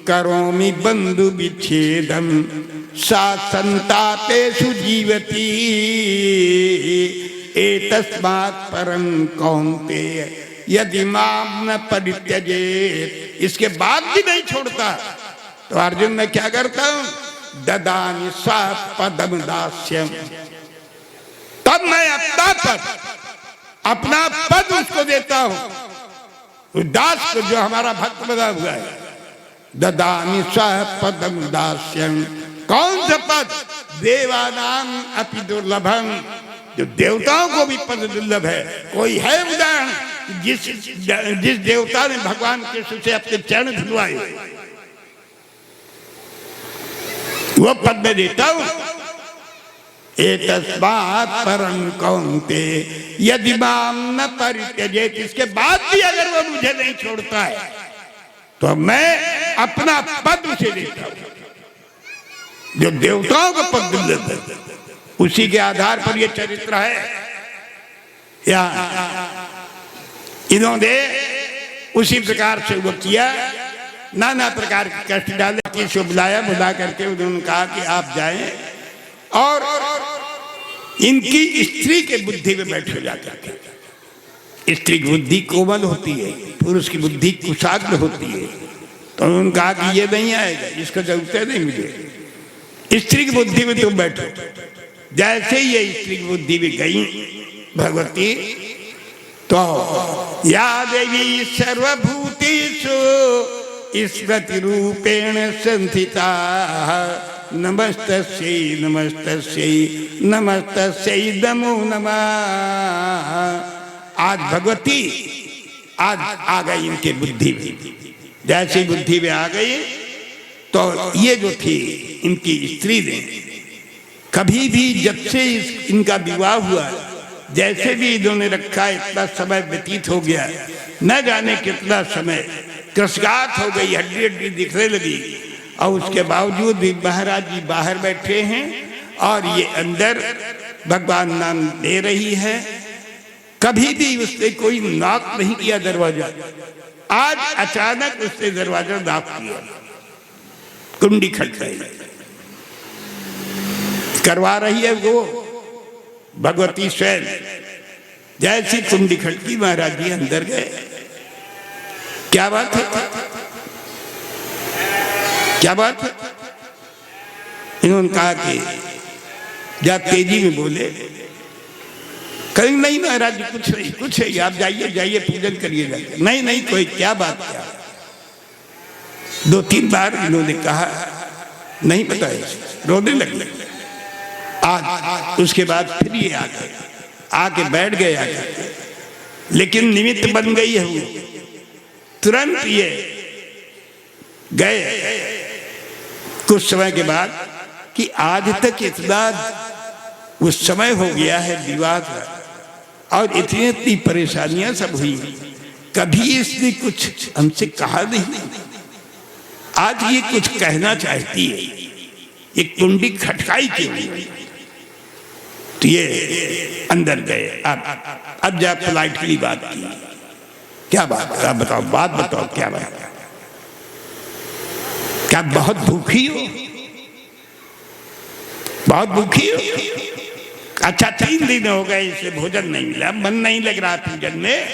करोमि बंधु विच्छेदं सा संतापेषु जीवति एतस्मात् परं कौन्तेय यदि मां न परित्यजेत्, इसके बाद भी नहीं छोड़ता, तो अर्जुन मैं क्या करता हूँ? ददामि स्वपदं दास्यम्, तब मैं अपना पद उसको देता हूँ, उस दास को जो हमारा भक्त बना हुआ है। ददामि स्वपदं दास्यम्, कौन सा पद? देवानां अपि दुर्लभम, जो देवताओं को भी पद दुर्लभ है। कोई है उदाहरण जिस देवता ने भगवान कृष्ण से अपने चरण धुलवाए, वो पद में देता हूं। एतस्मात् परं कौन्तेय यदि मां न परित्यजेत्, इसके बाद भी अगर वो मुझे नहीं छोड़ता है, तो मैं अपना पद उसे देता हूं, जो देवताओं को पद दुर्लभ है। उसी के आधार पर ये चरित्र है। या इन्होंने उसी प्रकार से वो किया, नाना प्रकार के कष्ट डाले, किसी बुलाया, बुला करके उन्होंने कहा कि आप जाएं और इनकी स्त्री के बुद्धि में बैठ हो जाता है। स्त्री की बुद्धि कोमल होती है, पुरुष की बुद्धि कुशाग्र होती है, तो उन्होंने कहा कि ये नहीं आएगा, इसका जरूरत नहीं मुझे, स्त्री की बुद्धि में तुम बैठो। जैसे ही ये स्त्री की बुद्धि में गई भगवती, तो या देवी सर्वभूतेषु स्मृति रूपेण संस्थिता नमस्तस्यै नमस्तस्यै नमस्तस्यै नमो नमः। आज भगवती आज आ गई इनके बुद्धि में, जैसी बुद्धि में आ गई तो ये जो थी इनकी स्त्री ने कभी भी जब से इनका विवाह हुआ जैसे भी इन्होंने रखा इतना समय व्यतीत हो गया, न जाने कितना समय, क्रसगात हो गई, हड्डी हड्डी दिखने लगी। और उसके बावजूद भी महाराज जी बाहर बैठे हैं और ये अंदर भगवान नाम ले रही है। कभी भी उसने कोई नॉक नहीं किया दरवाजा। आज अचानक उसने दरवाजा नॉक किया, कुंडी खटकाई, करवा रही है वो भगवती स्वयं। जैसी कुंडी खटकी महाराज जी अंदर गए। क्या बात है, क्या बात है? इन्होंने कहा कि जा तेजी में बोले, कहीं नहीं महाराज जी कुछ नहीं, कुछ नहीं, आप जाइए जाइए पूजन करिए जाइए। नहीं नहीं कोई, क्या बात, क्या? 2-3 बार इन्होंने कहा, नहीं पता है, रोने लगे। आज उसके बाद फिर ये आ गए, आके बैठ गए आके, लेकिन निमित्त बन गई है वो। तुरंत ये गए कुछ समय के बाद कि आज तक इतना उस समय हो गया है विवाह का और इतनी इतनी परेशानियां सब हुई, कभी इसने कुछ हमसे कहा नहीं। आज ये कुछ कहना चाहती है, ये कुंडी खटकाई क्यों? तो ये अंदर गए। अब जा पोलाइटली बात की, क्या बात है? आप बताओ, बात बताओ, क्या बात है? क्या बहुत भूखी हो? बहुत भूखी हो? अच्छा 3 दिन हो गए इसे भोजन नहीं मिला, मन नहीं लग रहा पूजन में।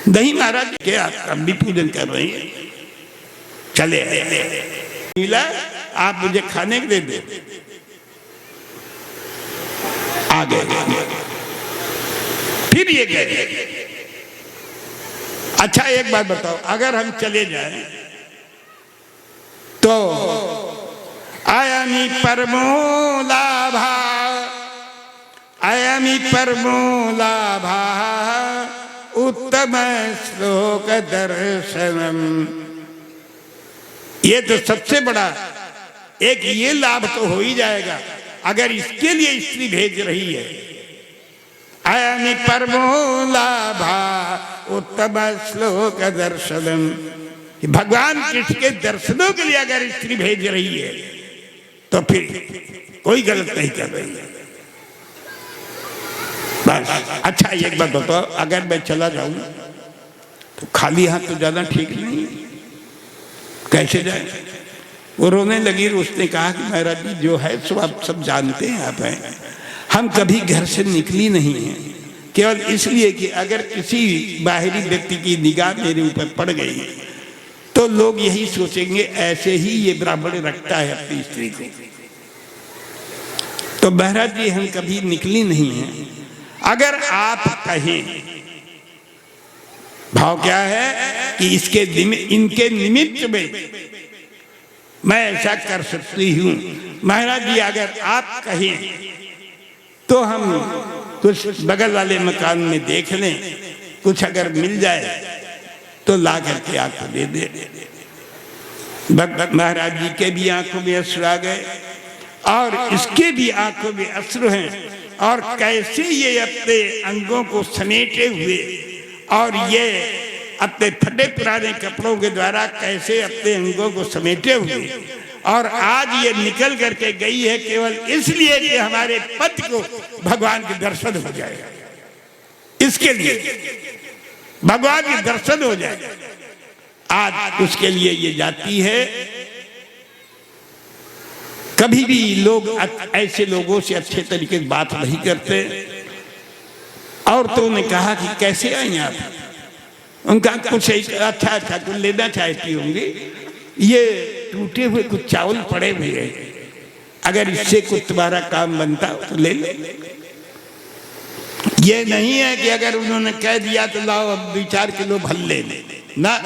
नहीं महाराज क्या आप भी पूजन कर रही हैं, चले मिला, आप मुझे खाने के दे। आ गए, फिर ये गए। अच्छा एक बात बताओ, अगर हम चले जाएं तो अयमी परमो लाभा, अयमी परमो लाभा उत्तम श्लोक दर्शनम। ये तो सबसे बड़ा एक ये लाभ तो हो ही जाएगा अगर इसके लिए स्त्री भेज रही है। अयमी परमो लाभा उत्तम श्लोक दर्शनम। भगवान कृष्ण के दर्शनों के लिए अगर स्त्री भेज रही है तो फिर कोई गलत नहीं कर रही है बस। अच्छा एक बात बताओ, अगर मैं चला जाऊं तो खाली हाथ तो जाना ठीक नहीं, कैसे जाए? वो रोने लगी। उसने कहा कि महाराज जी जो है सो आप सब जानते हैं, आप हैं, हम कभी घर से निकली नहीं है, केवल इसलिए कि अगर किसी बाहरी व्यक्ति की निगाह मेरे ऊपर पड़ गई तो लोग यही सोचेंगे ऐसे ही ये ब्राह्मण रखता है अपनी स्त्री को। तो महाराज जी हम कभी निकली नहीं है। अगर आप कहें, भाव क्या है कि इनके निमित्त में मैं ऐसा कर सकती हूं। महाराज जी अगर आप कहें तो हम कुछ बगल वाले मकान में देख लें, कुछ अगर मिल जाए तो ला करके आपको दे दे। महाराज जी के भी आंखों में अश्रु आ गए और इसके भी आंखों में अश्रु हैं। और कैसे ये अपने अंगों को समेटे हुए और ये अपने फटे पुराने कपड़ों के द्वारा कैसे अपने अंगों को समेटे हुए, और आज ये निकल करके गई है केवल इसलिए कि हमारे पति को भगवान के दर्शन हो जाएगा, इसके लिए भगवान के दर्शन हो जाए। आज उसके लिए ये जाती है। कभी भी लोग ऐसे लोगों से अच्छे तरीके से बात नहीं करते। औरतों ने कहा कि कैसे आई आप? उनका कुछ अच्छा अच्छा कुछ लेना चाहती होंगी, ये टूटे हुए कुछ चावल पड़े हुए हैं, अगर इससे कुछ तुम्हारा काम बनता हो तो ले लो। ये नहीं है कि अगर उन्होंने कह दिया तो लाओ अब 2-4 किलो भल ले ना।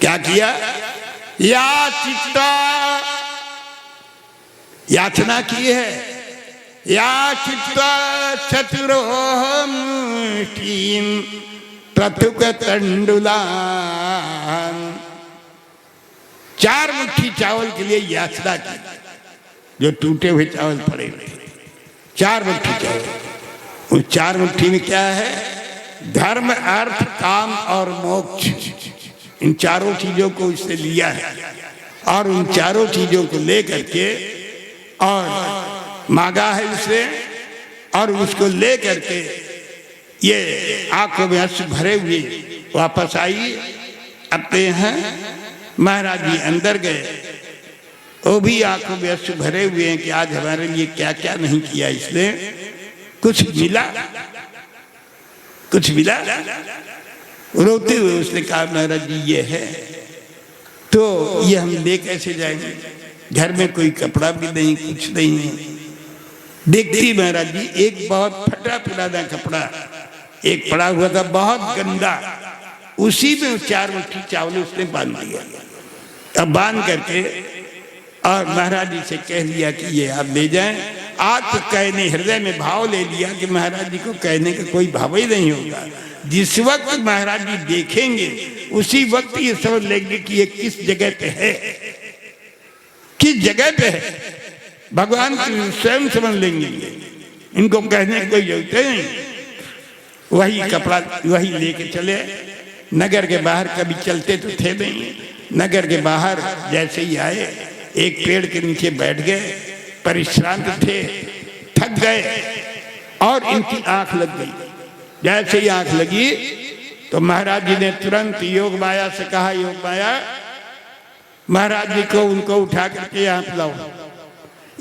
क्या किया? या चित्ता याचना की है। या चित्ता चतुरो मुष्टिम प्रथुक तंडुलान, 4 मुट्ठी चावल के लिए याचना की, जो टूटे हुए चावल पड़े हुए, 4 मुट्ठी चावल। उस 4 मुट्ठी में क्या है? धर्म, अर्थ, काम और मोक्ष, इन चारों चीजों को इसने लिया है। और उन चारों चीजों को लेकर के और मांगा है उसने, और उसको लेकर के ये आंखों में अश्रु भरे हुए वापस आई अपने हैं। महाराज जी अंदर गए, वो भी आंखों में अश्रु भरे हुए हैं कि आज हमारे लिए क्या क्या नहीं किया इसने। कुछ मिला, कुछ मिला? रोते हुए उसने कहा महाराज जी ये है, तो ये हम ले कैसे जाएंगे? घर में कोई कपड़ा भी नहीं, कुछ नहीं है। देखती महाराज जी एक बहुत फटा पुराना कपड़ा एक पड़ा हुआ था, बहुत गंदा, उसी में 4 मुट्ठी चावल उसने बांध दिया। अब बांध करके और महाराज जी से कह दिया कि ये आप ले जाएं। आज तो कहने, हृदय में भाव ले लिया कि महाराज जी को कहने का कोई भाव ही नहीं होगा। जिस वक्त महाराज जी देखेंगे उसी वक्त ये समझ लेंगे कि ये किस जगह पे है, किस जगह पे है। भगवान स्वयं समझ लेंगे, इनको कहने की कोई जरूरत नहीं। वही कपड़ा वही लेके चले। नगर के बाहर कभी चलते तो थे नहीं, नगर के बाहर जैसे ही आए एक पेड़ के नीचे बैठ गए, परिश्रांत थे, थक गए और इनकी आंख लग गई। जैसे ही आंख लगी तो महाराज जी ने तुरंत योग माया से कहा, योग माया महाराज जी को उनको उठा करके यहाँ लाओ।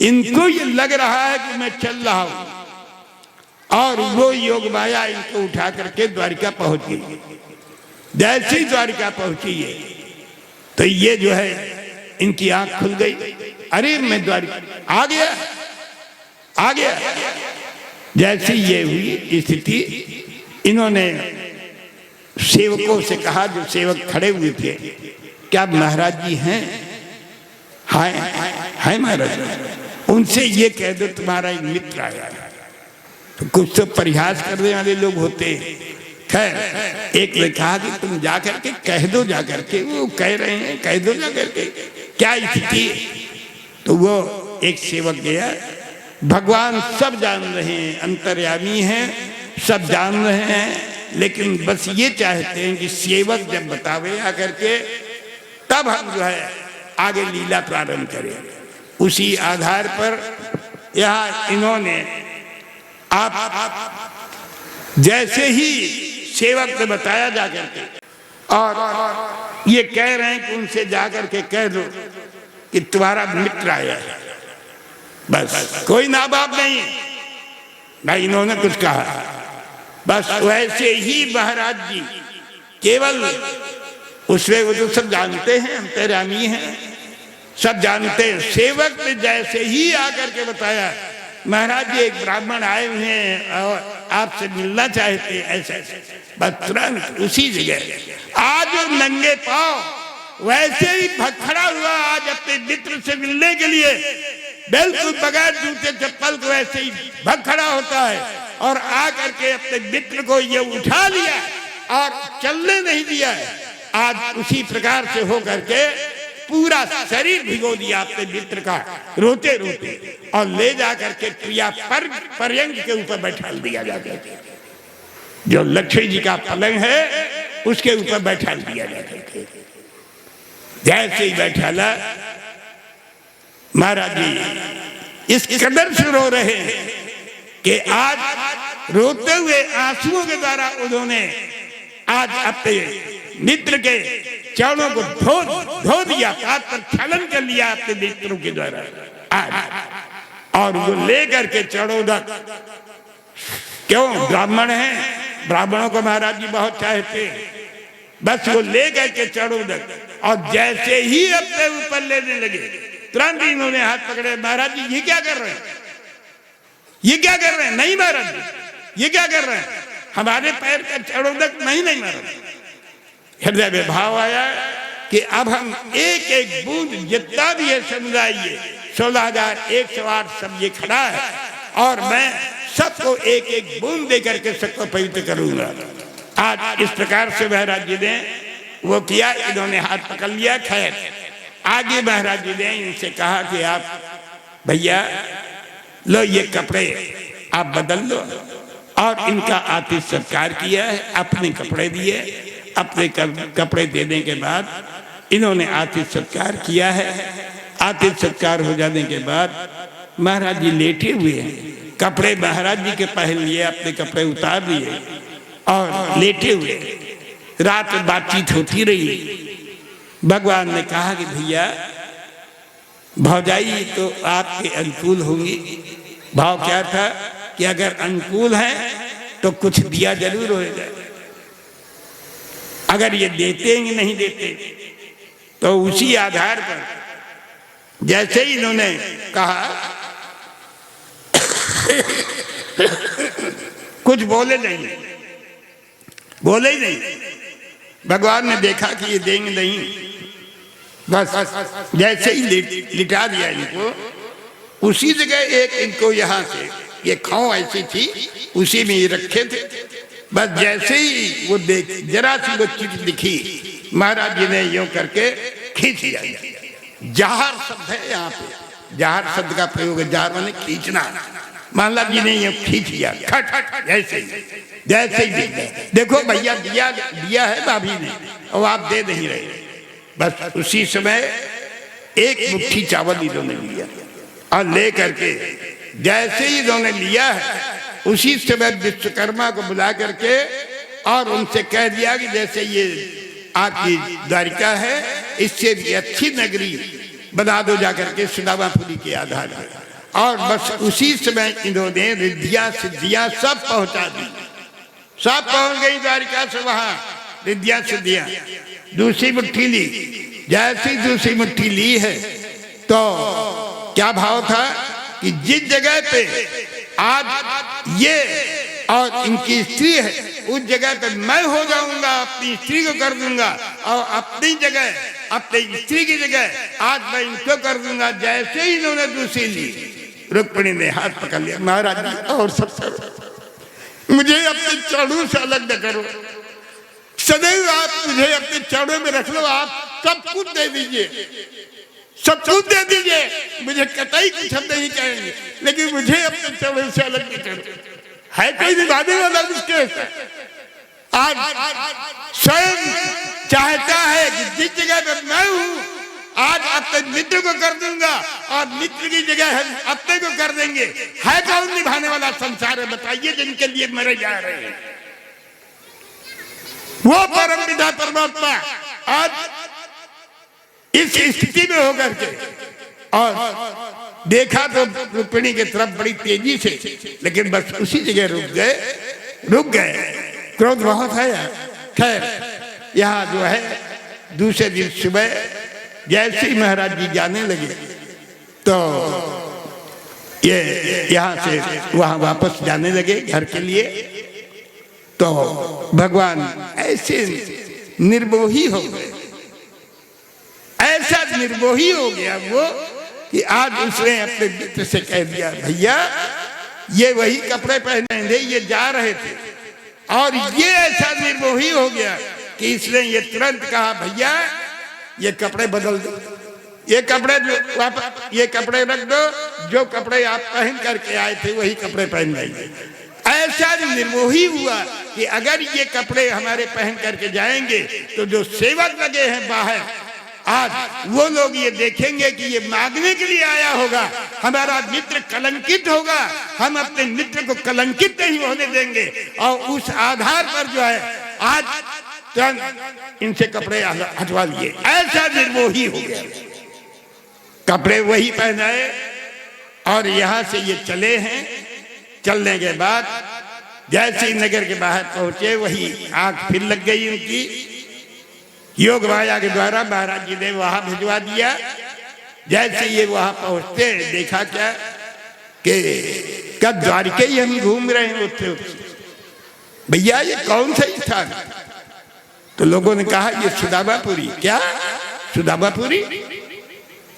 इनको ये लग रहा है कि मैं चल रहा हूं, और वो योग माया इनको उठा करके द्वारिका पहुंच गई। जैसे ही द्वारिका पहुंची है तो ये जो है इनकी आंख खुल गई। अरे मैं द्वारिका आ गया, आ गया। जैसे ये हुई स्थिति, इन्होंने सेवकों से कहा, जो सेवक खड़े हुए थे, क्या महाराज जी हैं? हाय हाय महाराज। उनसे ये कह दो तुम्हारा एक मित्र आया। तो कुछ तो परिहास करने वाले लोग होते हैं। खैर एक ने कहा कि तुम जाकर के कह दो, जाकर के। वो कह रहे हैं कह दो जाकर के, क्या स्थिति? तो वो एक सेवक गया। भगवान सब जान रहे हैं, अंतर्यामी हैं, सब जान रहे हैं, लेकिन बस ये चाहते हैं कि सेवक जब बतावे आकर के, तब हम जो है आगे लीला प्रारंभ करें। उसी आधार पर यहाँ इन्होंने आप जैसे ही सेवक ने बताया जाकर के, और ये कह रहे हैं कि उनसे जाकर के कह दो कि तुम्हारा मित्र आया है। बस कोई ना बाप नहीं, भाई इन्होंने कुछ कहा। बस वैसे ही महाराज जी केवल उसमें, वो तो सब जानते हैं, अंतर्यामी हैं, सब जानते हैं। सेवक ने जैसे ही आकर के बताया महाराज जी एक ब्राह्मण आए हुए हैं और आपसे मिलना चाहते हैं, ऐसे बस तुरंत उसी जगह आज नंगे पांव वैसे ही खड़ा हुआ आज अपने मित्र से मिलने के लिए, बिल्कुल बगैर जूते चप्पल को वैसे ही भग खड़ा होता है, और आकर के अपने मित्र को ये उठा लिया और चलने नहीं दिया है। आज उसी प्रकार से होकर के पूरा शरीर भिगो दिया अपने मित्र का, रोते रोते, और ले जाकर के प्रिया पर्यंक के ऊपर बैठा दिया जाता है। जो लक्ष्मी जी का पलंग है उसके ऊपर बैठा दिया जाता है। जैसे ही बैठाला, महाराज जी इस कदर से रो रहे हैं कि आज रोते हुए आंसुओं के द्वारा उन्होंने आज अपने मित्र के चरणों को धो दिया, पाद पर छलन कर लिया अपने मित्रों के द्वारा आज। और वो लेकर के चरणों तक, क्यों ब्राह्मण हैं, ब्राह्मणों को महाराज जी बहुत चाहते हैं, बस वो लेकर के चरणों तक, और जैसे ही अपने ऊपर लेने लगे तुरंत इन्होंने हाथ पकड़े। महाराज जी ये क्या कर रहे हैं, ये क्या कर रहे हैं? नहीं महाराज जी ये क्या कर रहे हैं, हमारे पैर का चरणों तक नहीं। नहीं महाराज, हृदय में भाव आया कि अब हम एक एक बूंद जितना भी है समुदाय, 16,108 सब ये खड़ा है, और मैं सबको एक एक बूंद दे करके सबको पवित्र करूंगा। आज इस प्रकार से महाराज जी ने वो किया, इन्होंने हाथ पकड़ लिया। खैर आगे महाराज जी ने इनसे कहा कि आप भैया लो ये कपड़े आप बदल लो, और इनका आतिथ्य सत्कार किया है, अपने कपड़े दिए। अपने कपड़े देने के बाद इन्होंने आतिथ्य सत्कार किया है। आतिथ्य सत्कार हो जाने के बाद महाराज जी लेटे हुए हैं, कपड़े महाराज जी के पहन लिए, अपने कपड़े उतार लिए और लेटे हुए। रात बातचीत होती रही। भगवान ने कहा कि भैया भौजाई तो आपके अनुकूल होंगी। भाव क्या था कि अगर अनुकूल है तो कुछ दिया जरूर होगा, अगर ये देते हैं नहीं देते तो उसी आधार पर जैसे ही इन्होंने कहा कुछ बोले नहीं, बोले ही नहीं। भगवान ने देखा कि ये देंगे नहीं, बस जैसे ही लिटा दिया इनको, उसी जगह एक इनको यहाँ से ये खाओ ऐसी थी, उसी में ये रखे थे। बस जैसे ही वो देख जरा सी वो चीज दिखी, महाराज जी ने यूं करके खींच लिया। जहर शब्द है यहाँ पे, जहर शब्द का प्रयोग है, जहर माने खींचना। महाराज जी ने यूं खींच लिया, खट जैसे ही देखो भैया दिया है भाभी ने और आप दे नहीं रहे। बस उसी समय एक मुट्ठी चावल इन्होंने लिया और ले करके जैसे ही इन्होंने लिया है, उसी समय विश्वकर्मा को बुला करके और उनसे कह दिया कि जैसे ये आपकी द्वारिका है, इससे भी अच्छी नगरी बना दो जाकर के सुदामापुरी के आधार पर। और बस उसी समय इन्होंने रिद्धियां सिद्धियां सब पहुंचा दी, सब पहुंच गई द्वारिका से वहां रिद्धियां सिद्धियां। दूसरी मुट्ठी ली, जैसी दूसरी मुट्ठी ली है तो क्या भाव था कि जिस जगह पे आज ये और इनकी स्त्री है, उस जगह पे मैं हो जाऊंगा, अपनी स्त्री को कर दूंगा, और अपनी जगह अपनी स्त्री की जगह आज मैं इनको कर दूंगा। जैसे ही इन्होंने दूसरी ली, रुक्मिणी ने हाथ पकड़ लिया, महाराज और सब मुझे अपने चरणों से अलग न करो, सदैव आप मुझे अपने चरणों में रख लो, आप सब कुछ दे दीजिए, सब कुछ दे दीजिए, मुझे कतई कुछ हम नहीं कहेंगे, लेकिन मुझे अपने चरणों से अलग नहीं करो। है कोई निभाने वाला उसके? आज स्वयं चाहता है कि जिस जगह पर मैं हूं, आज अपने मित्र को कर दूंगा और मित्र की जगह हम अपने को कर देंगे। है कौन निभाने वाला संसार है बताइए, जिनके लिए मरे जा रहे हैं? वो परम पिता परमात्मा आज इस स्थिति में होकर के, और देखा तो रुक्मिणी की तरफ बड़ी तेजी से, लेकिन बस उसी जगह रुक गए। क्रोध बहुत है। खैर यहाँ जो है दूसरे दिन सुबह जैसे ही महाराज जी जाने लगे तो ये यहाँ से वहां वापस जाने लगे घर के लिए, तो भगवान ऐसे निर्मोही हो गए, ऐसा निर्मोही हो गया वो कि आज उसने अपने मित्र से कह दिया, भैया ये वही कपड़े पहने थे, ये जा रहे थे, और ये ऐसा निर्मोही हो गया कि इसने ये तुरंत कहा, भैया ये कपड़े बदल दो, ये कपड़े रख दो, जो कपड़े आप पहन करके आए थे वही कपड़े पहन लेंगे। ऐसा निर्मोही हुआ कि अगर ये कपड़े हमारे पहन करके जाएंगे तो जो सेवक लगे हैं बाहर, आज वो लोग ये देखेंगे कि ये मांगने के लिए आया होगा, हमारा मित्र कलंकित होगा, हम अपने मित्र को कलंकित नहीं होने देंगे। और उस आधार पर जो है आज तुरंत इनसे कपड़े हटवा लिए। ऐसा निर्मोही हो गया, कपड़े वही पहनाए और यहाँ से ये चले हैं। चलने के बाद जैसे ही नगर के बाहर पहुंचे, वही आंख फिर लग गई उनकी। योग माया के द्वारा महाराज जी ने वहां भिजवा दिया। जैसे ये वहां पहुंचते देखा क्या कि कब द्वारिका ही हम घूम रहे हैं उठते भैया ये कौन सा स्थान? तो लोगों ने कहा ये सुदामापुरी। क्या सुदामापुरी?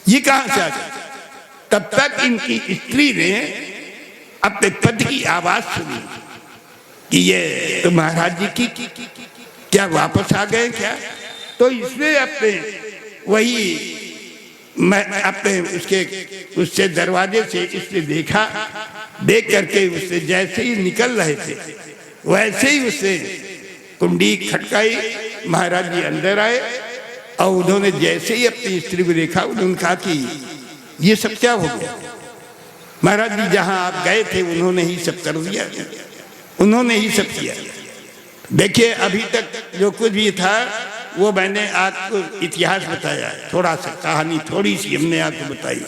ये कहां से आ गया? तब तक इनकी स्त्री ने अपने पति की आवाज सुनी कि ये तो महाराज जी की क्या वापस आ गए क्या? तो इसने अपने वही मैं अपने उससे दरवाजे से इसने देखा, देख करके उससे जैसे ही निकल रहे थे वैसे ही उससे कुंडी खटकाई, महाराज जी अंदर आए और उन्होंने जैसे ही अपनी स्त्री को देखा उन्होंने कहा कि ये सब क्या हो गया? महाराज जी जहां आप गए थे उन्होंने ही सब कर दिया, उन्होंने ही सब किया। देखिए अभी तक जो कुछ भी था वो मैंने आपको इतिहास बताया, थोड़ा सा कहानी थोड़ी सी हमने आपको बताई।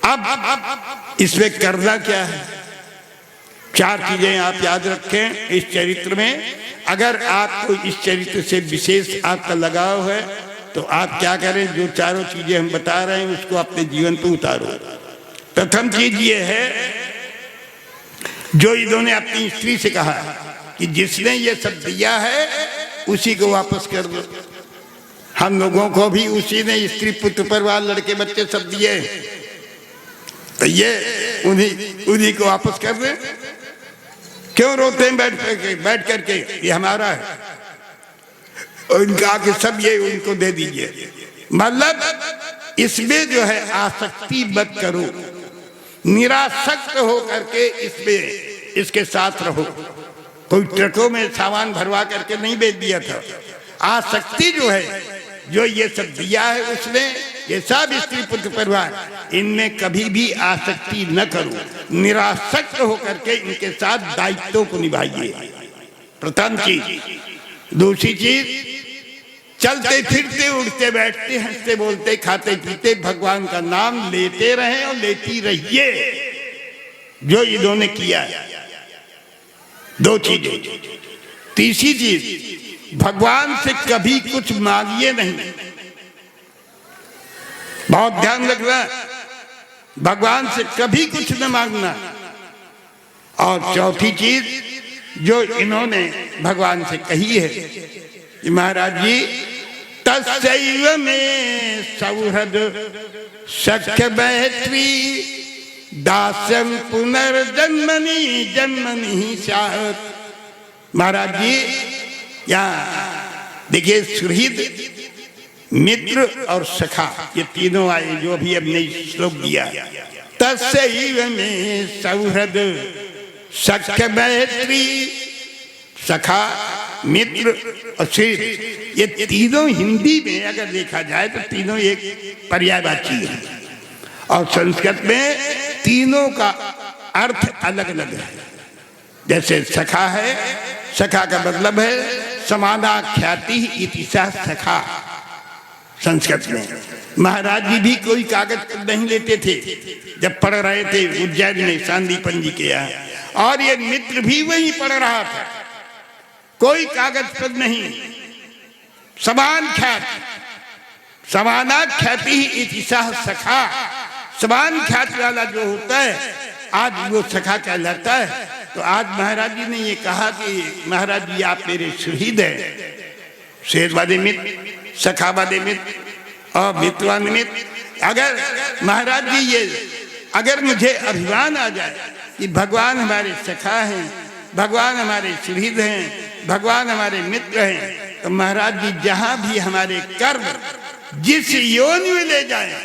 अब इसमें करना क्या है? 4 चीजें आप याद रखें इस चरित्र में। अगर आपको इस चरित्र से विशेष आपका लगाव है तो आप क्या करें, जो चारों चीजें हम बता रहे हैं उसको अपने जीवन पर उतारो। प्रथम चीज ये है जो इन्होंने अपनी स्त्री से कहा कि जिसने ये सब दिया है उसी को वापस कर दो। हम लोगों को भी उसी ने स्त्री पुत्र परिवार लड़के बच्चे सब दिए, तो ये उन्हीं को वापस कर दे। क्यों रोते हैं बैठ करके? ये हमारा है। और इनका आके सब ये उनको दे दीजिए। मतलब इसमें जो है आसक्ति मत करो, निरासक्त हो करके इसमें इसके साथ रहो। कोई ट्रकों में सामान भरवा करके नहीं बेच दिया था। आसक्ति जो है, जो ये सब दिया है उसने, ये सब स्त्री पुत्र परिवार, इनमें कभी भी आसक्ति न करो, निरासक्त होकर के इनके साथ दायित्वों को निभाइए। प्रथम चीज। दूसरी चीज, चलते फिरते उठते बैठते हंसते बोलते खाते पीते भगवान का नाम लेते रहें और लेती रहिए, जो इन्होंने किया है। 2 चीजें। तीसरी चीज, भगवान से कभी कुछ मांगिए नहीं, बहुत ध्यान रखना, भगवान से कभी कुछ न मांगना। और चौथी चीज जो इन्होंने भगवान से कही है कि महाराज जी तस्सैव में सौहृद सख्य मैत्री दास्यम पुनर्जन्मनि जन्मनि स्यात्। महाराज जी यहाँ देखिए, सुहृद, मित्र और सखा, ये तीनों आए जो अभी हमने श्लोक दिया। तस्सैव में सौहृद सख्य मैत्री, सखा, मित्र और सुहृद, ये तीनों हिंदी में अगर देखा जाए तो तीनों एक पर्यायवाची है, और संस्कृत में तीनों का अर्थ अलग अलग है। जैसे सखा है, सखा का मतलब है समानाख्याति इति सखा संस्कृत में। महाराज जी भी कोई कागज नहीं लेते थे जब पढ़ रहे थे उज्जैन में सांदीपन जी के यहाँ, और ये मित्र भी वही पढ़ रहा था, कोई कागज पर नहीं। समान ख्याति, समानाख्याति इति सखा, समान ख्याति वाला जो होता है आज वो सखा कहलाता है। तो आज महाराज जी ने ये कहा कि महाराज जी आप मेरे सुहृद हैं, सुहृद वाले मित्र, सखा वाले मित्र और मित्रवान मित्र। अगर महाराज जी ये, अगर मुझे अभिमान आ जाए कि भगवान हमारे सखा हैं, भगवान हमारे सुहृद हैं, भगवान हमारे मित्र हैं, तो महाराज जी जहां भी हमारे कर्म जिस योनि में ले जाए,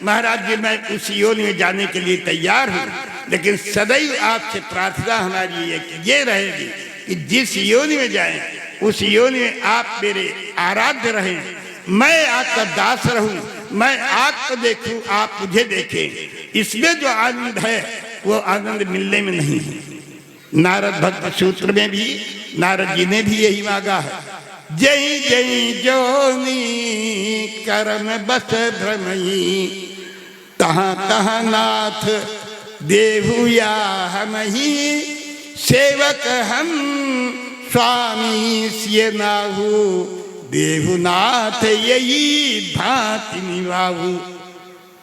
महाराज जी मैं उस योनि में जाने के लिए तैयार हूँ। लेकिन सदैव आपसे प्रार्थना हमारी ये रहेगी कि जिस योनि में जाए उस योनि में आप मेरे आराध्य रहें, मैं आपका दास रहूं, मैं आपको देखूं, आप मुझे देखें। इसमें जो आनंद है वो आनंद मिलने में नहीं है। नारद भक्त सूत्र में भी नारद जी ने भी यही मांगा है, जय जय जोनी कर्म बस भ्रमई, तहाँ तहाँ नाथ देहुया हमही, सेवक हम स्वामी सिय नाहु, देहुनाथ यही भांति निभाहु।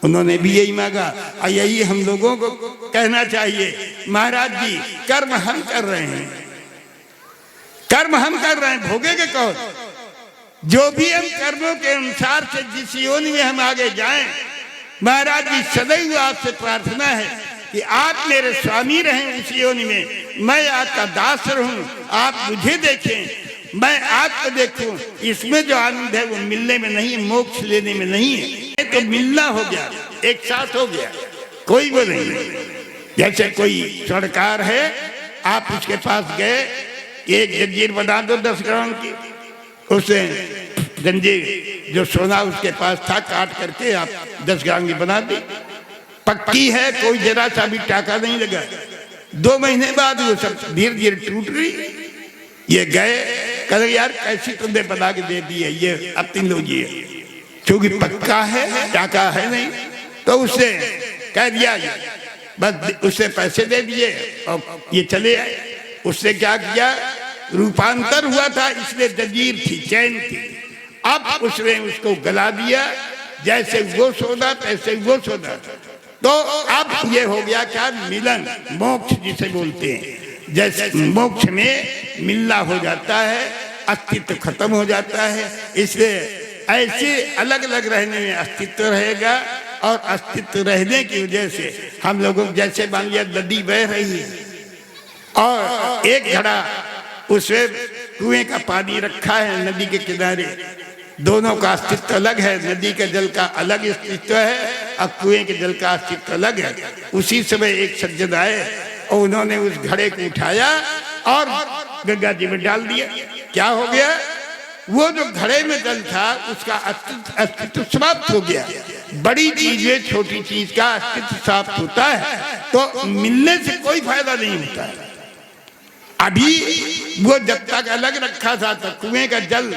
उन्होंने भी यही मांगा और यही हम लोगों को कहना चाहिए। महाराज जी कर्म हम कर रहे हैं, कर्म हम कर रहे हैं, भोगेंगे कौन? जो भी हम कर्मों के अनुसार से जिस योनि में हम आगे जाएं, महाराज जी सदैव आपसे प्रार्थना है कि आप मेरे स्वामी रहें इस योनि में, मैं आपका दास रहूं, आप मुझे देखें, मैं आपको देखूं। इसमें जो आनंद है वो मिलने में नहीं, मोक्ष लेने में नहीं है। ये तो मिलना हो गया, एक साथ हो गया, कोई वो नहीं। जैसे कोई स्वर्णकार है, आप उसके पास गए, एक जंजीर बना दो 10 ग्राम की, उसे जंजीर जो सोना उसके पास था काट करके आप 10 ग्राम की बना दी, पक्की है, कोई जरा सा भी टाका नहीं लगा। 2 महीने बाद वो सब धीरे धीरे टूट रही। ये गए, कहे यार कैसी तुमने बना के दे दी है, ये अब तुम लीजिए, क्योंकि पक्का है, टाका है नहीं। तो उसने कह दिया, बस उससे पैसे दे दिए और ये चले आए। उसने क्या किया, रूपांतर हुआ था, इसलिए जंजीर थी, चैन थी, अब उसने उसको गला दिया, जैसे वो सोना तैसे वो सोना। तो अब ये हो गया क्या, मिलन, मोक्ष जिसे बोलते हैं। जैसे मोक्ष में मिलना हो जाता है, अस्तित्व खत्म हो जाता है। इसलिए ऐसे अलग अलग रहने में अस्तित्व रहेगा, और अस्तित्व रहने की वजह से हम लोगों, जैसे मान लिया नदी बह रही है और एक घड़ा उसमें कुएं का पानी रखा है नदी के किनारे, दोनों का अस्तित्व अलग है, नदी के जल का अलग अस्तित्व है और कुएं के जल का अस्तित्व अलग है। उसी समय एक सज्जन आए और उन्होंने उस घड़े को उठाया और गंगा जी में डाल दिया। क्या हो गया, वो जो घड़े में जल था उसका अस्तित्व समाप्त हो गया। बड़ी चीज में छोटी चीज का अस्तित्व समाप्त होता है, तो मिलने से कोई फायदा नहीं होता है। अभी वो जब तक अलग रखा था तो कुएं का जल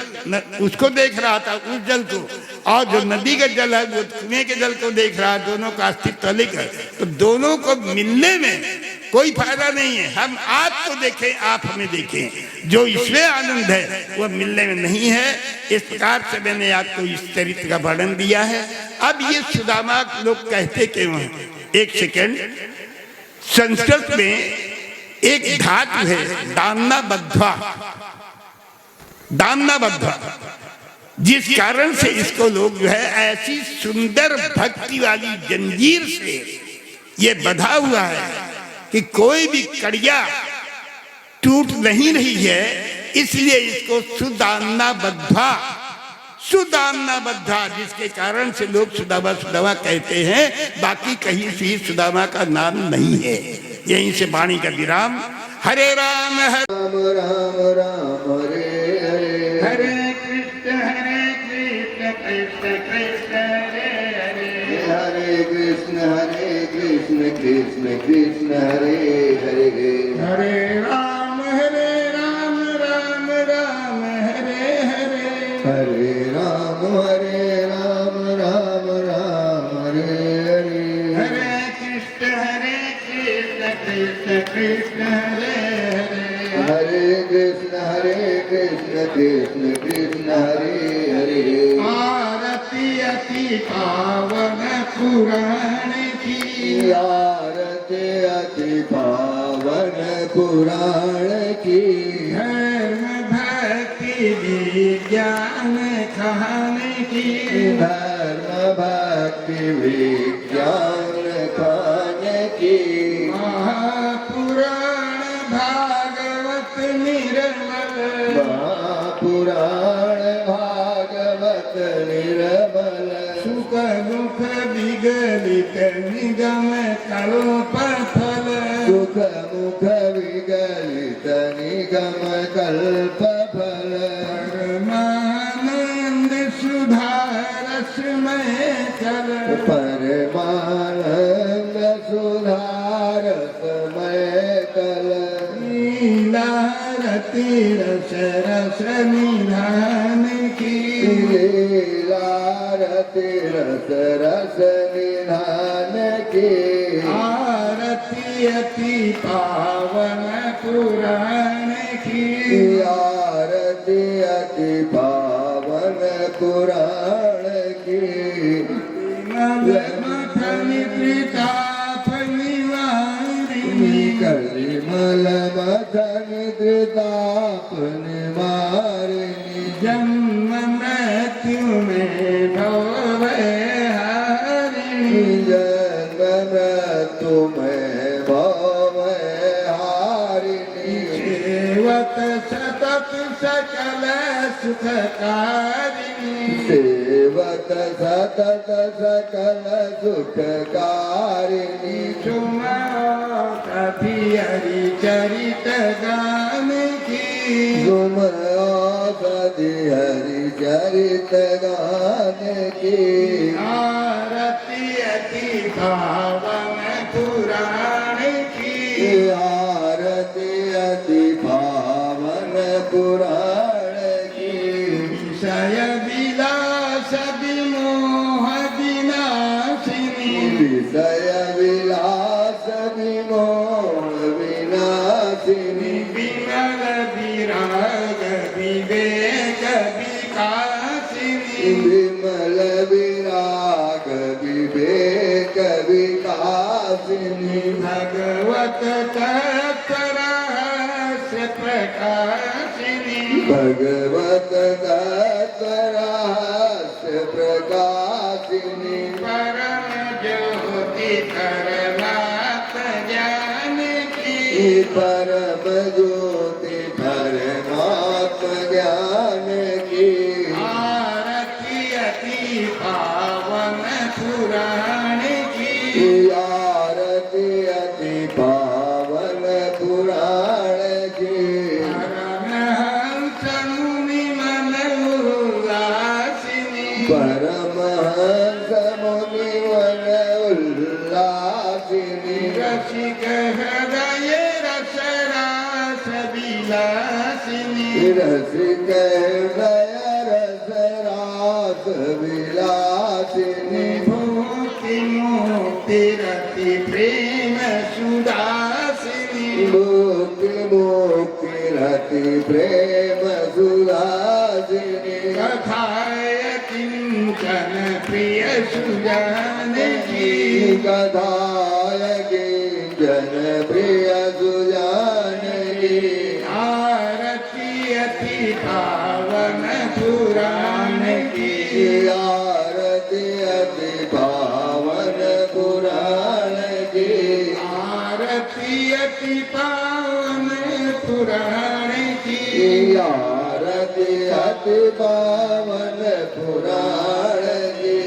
उसको देख रहा था, उस जल को, और जो नदी का जल है वो कुएं के जल को देख रहा है, दोनों का अस्तित्व अलग है। तो दोनों को मिलने में कोई फायदा नहीं है। हम आपको देखें, आप हमें देखें, जो इसमें आनंद है वो मिलने में नहीं है। इस प्रकार से मैंने आपको इस चरित्र का वर्णन दिया है। अब ये सुदामा लोग कहते क्यों हैं, एक सेकेंड, संस्कृत में एक धातु है दामना बद्धा, दामना बद्धा, जिस कारण से इसको लोग जो है ऐसी सुंदर भक्ति वाली जंजीर से ये बधा हुआ है कि कोई भी कड़िया टूट नहीं रही है, इसलिए इसको सुदामना बद्धा, सुदामना बद्धा, जिसके कारण से लोग सुदामा सुदामा कहते हैं। बाकी कहीं से सुदामा का नाम नहीं है। यहीं से वाणी का विराम। हरे राम राम राम हरे हरे, हरे कृष्ण कृष्ण कृष्ण हरे हरे, हरे कृष्ण कृष्ण कृष्ण हरे हरे, हरे राम राम राम हरे हरे, हरे राम राम राम हरे हरे, हरे कृष्ण कृष्ण हरे हरे, हरे कृष्ण कृष्ण कृष्ण हरे हरे। आरती अति पावन पुराण की, आरती अति पावन पुराण की, धर्म भक्ति विज्ञान खाने की, धर्म भक्ति विज्ञान खाने की, महापुराण भागवत निर्मल, महापुराण भागवत निर्मल, सुख दुख विगलित निगम कल्प फल, सुख मुख विगलित निगम कल्प फल, परमानंद सुधारसमय चल, परमानंद सुधारसमय कल, लीलारती रस रस निधान की, लीलारती रस रस निधान की, आरती अति पावन पुराण की, आरती अति पावन पुराण की, मथनि त्रिताप निवारिणी, कलिमल मथनि त्रिताप निवारिणी, जन्म मृत्यु में भव हारिणी, जन्म मृत्यु में सकल सुखकारिणी सेवक सतत सकल सुखकारिणी सुमा कभी हरि चरित गान की तुम औषधि हरि चरित गान की आरती अति पावन पुराण की आरती अति पावन पुराण की विषय विलास विमोह विनाशिनी विषय विलास विमोह विनाशिनी विमल विराग विवेक विकासिनी विमल विराग विवेक विकासिनी भगवत तत्परस्य प्रकाशिनी भगवत तत्परस्य प्रकाशिनी परम ज्योति परमात्म ज्ञान की परम ज्योति परमात्म ज्ञान की आरती अति पावन पुराण की आरती अति पावन पुराण की परमहंस मुनि मन उल्लासिनी परमहंस मुनिवन उल्लासिनी रसिक हृदय रसरास विलासिनी रसिक हृदय रस रास विलासिनी मुक्ति मुक्ति रति प्रेम सुदासिनी मुक्ति मुक्ति रति प्रेम सुदासिनी कथाय किंचन प्रिय सुजान की कथाय जन प्रिय सुजान की आरती अति पावन पुराण की आरती अति पावन पुराण की आरती अति पावन पुराण की आरती अति पावन पुराण की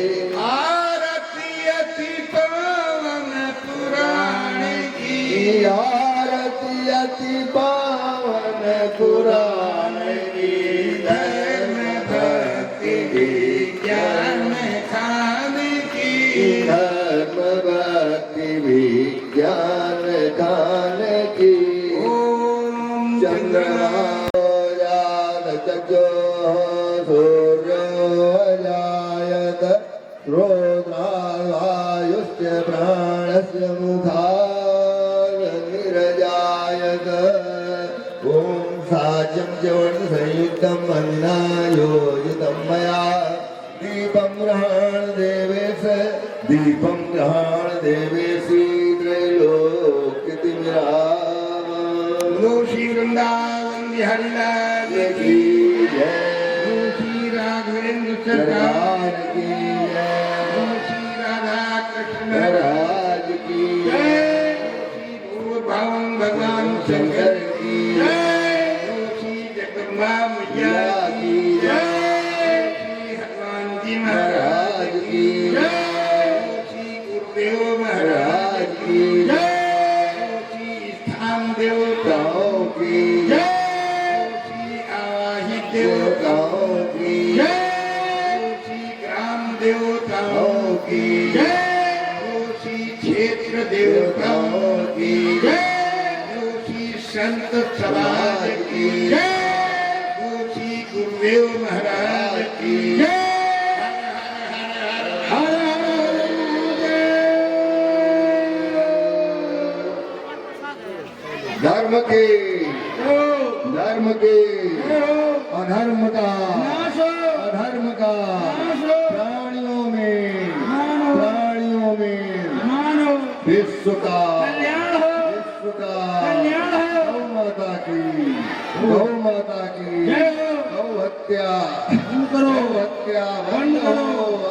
आरती अति पावन पुराण की आरती अति पावन पुराण की धर्म भक्ति विज्ञान खान की धर्म भक्ति विज्ञान खान की ओम चंद्रमा चक्षो सूर्यो जायत रोद्रायुश्च प्राणस्य मुखानिर्जायत ॐ साज्यं च वर्णसंयुक्तम् अन्नायोजितं मया दीपं गृहाण देवेश दीपं गृहाण देवेशी त्रैलोक्यतिमिराम बोलो श्री वृंदावन बिहारी लाल की बोलो श्री राघवेंद्र सरकार की बोलो श्री राधा कृष्ण महाराज की जय श्री भगवान भगवान शंकर की जय बोलो श्री जगदम्बा मैया की जय श्री हनुमान जी महाराज की जय बोलो श्री गुरुदेव महाराज की जय बोलो श्री स्थान देवताओं की जय श्री आवाहित देवताओं की जय श्री ग्राम देवताओं की जय श्री क्षेत्र देवताओं की जय श्री संत समाज की जय श्री गुरुदेव महाराज की जय हर हर धर्म के अधर्म का प्राणियों में विश्व का गौ माता की गौ हत्या बंद हो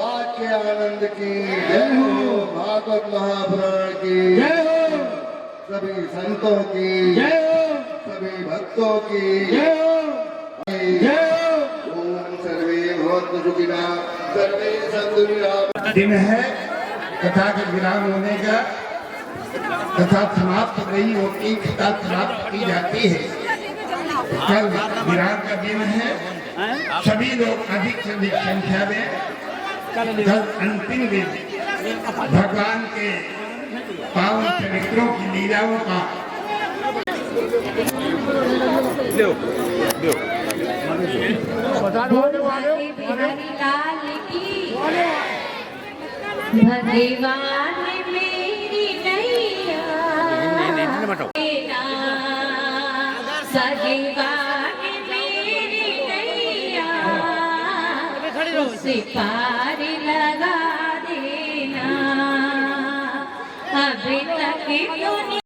आज के आनंद की जय हो भागवत महापुराण की जय हो सभी संतों की जय हो सभी भक्तों की जय हो ओम सर्वे भवन्तु सुखिनः सर्वे सन्तु निरामयाः। दिन है कथा का विराम होने का, कथा समाप्त नहीं होती, कथा समाप्त की जाती है। कल विराम का दिन है, सभी लोग अधिक से अधिक संख्या में कल अंतिम दिन भगवान के पावन चरित्रों की लीलाओं का बिहारी लाल की भगवान मेरी नैया सगवान मेरी नैया उसे पार लगा देना। अभी तक दुनिया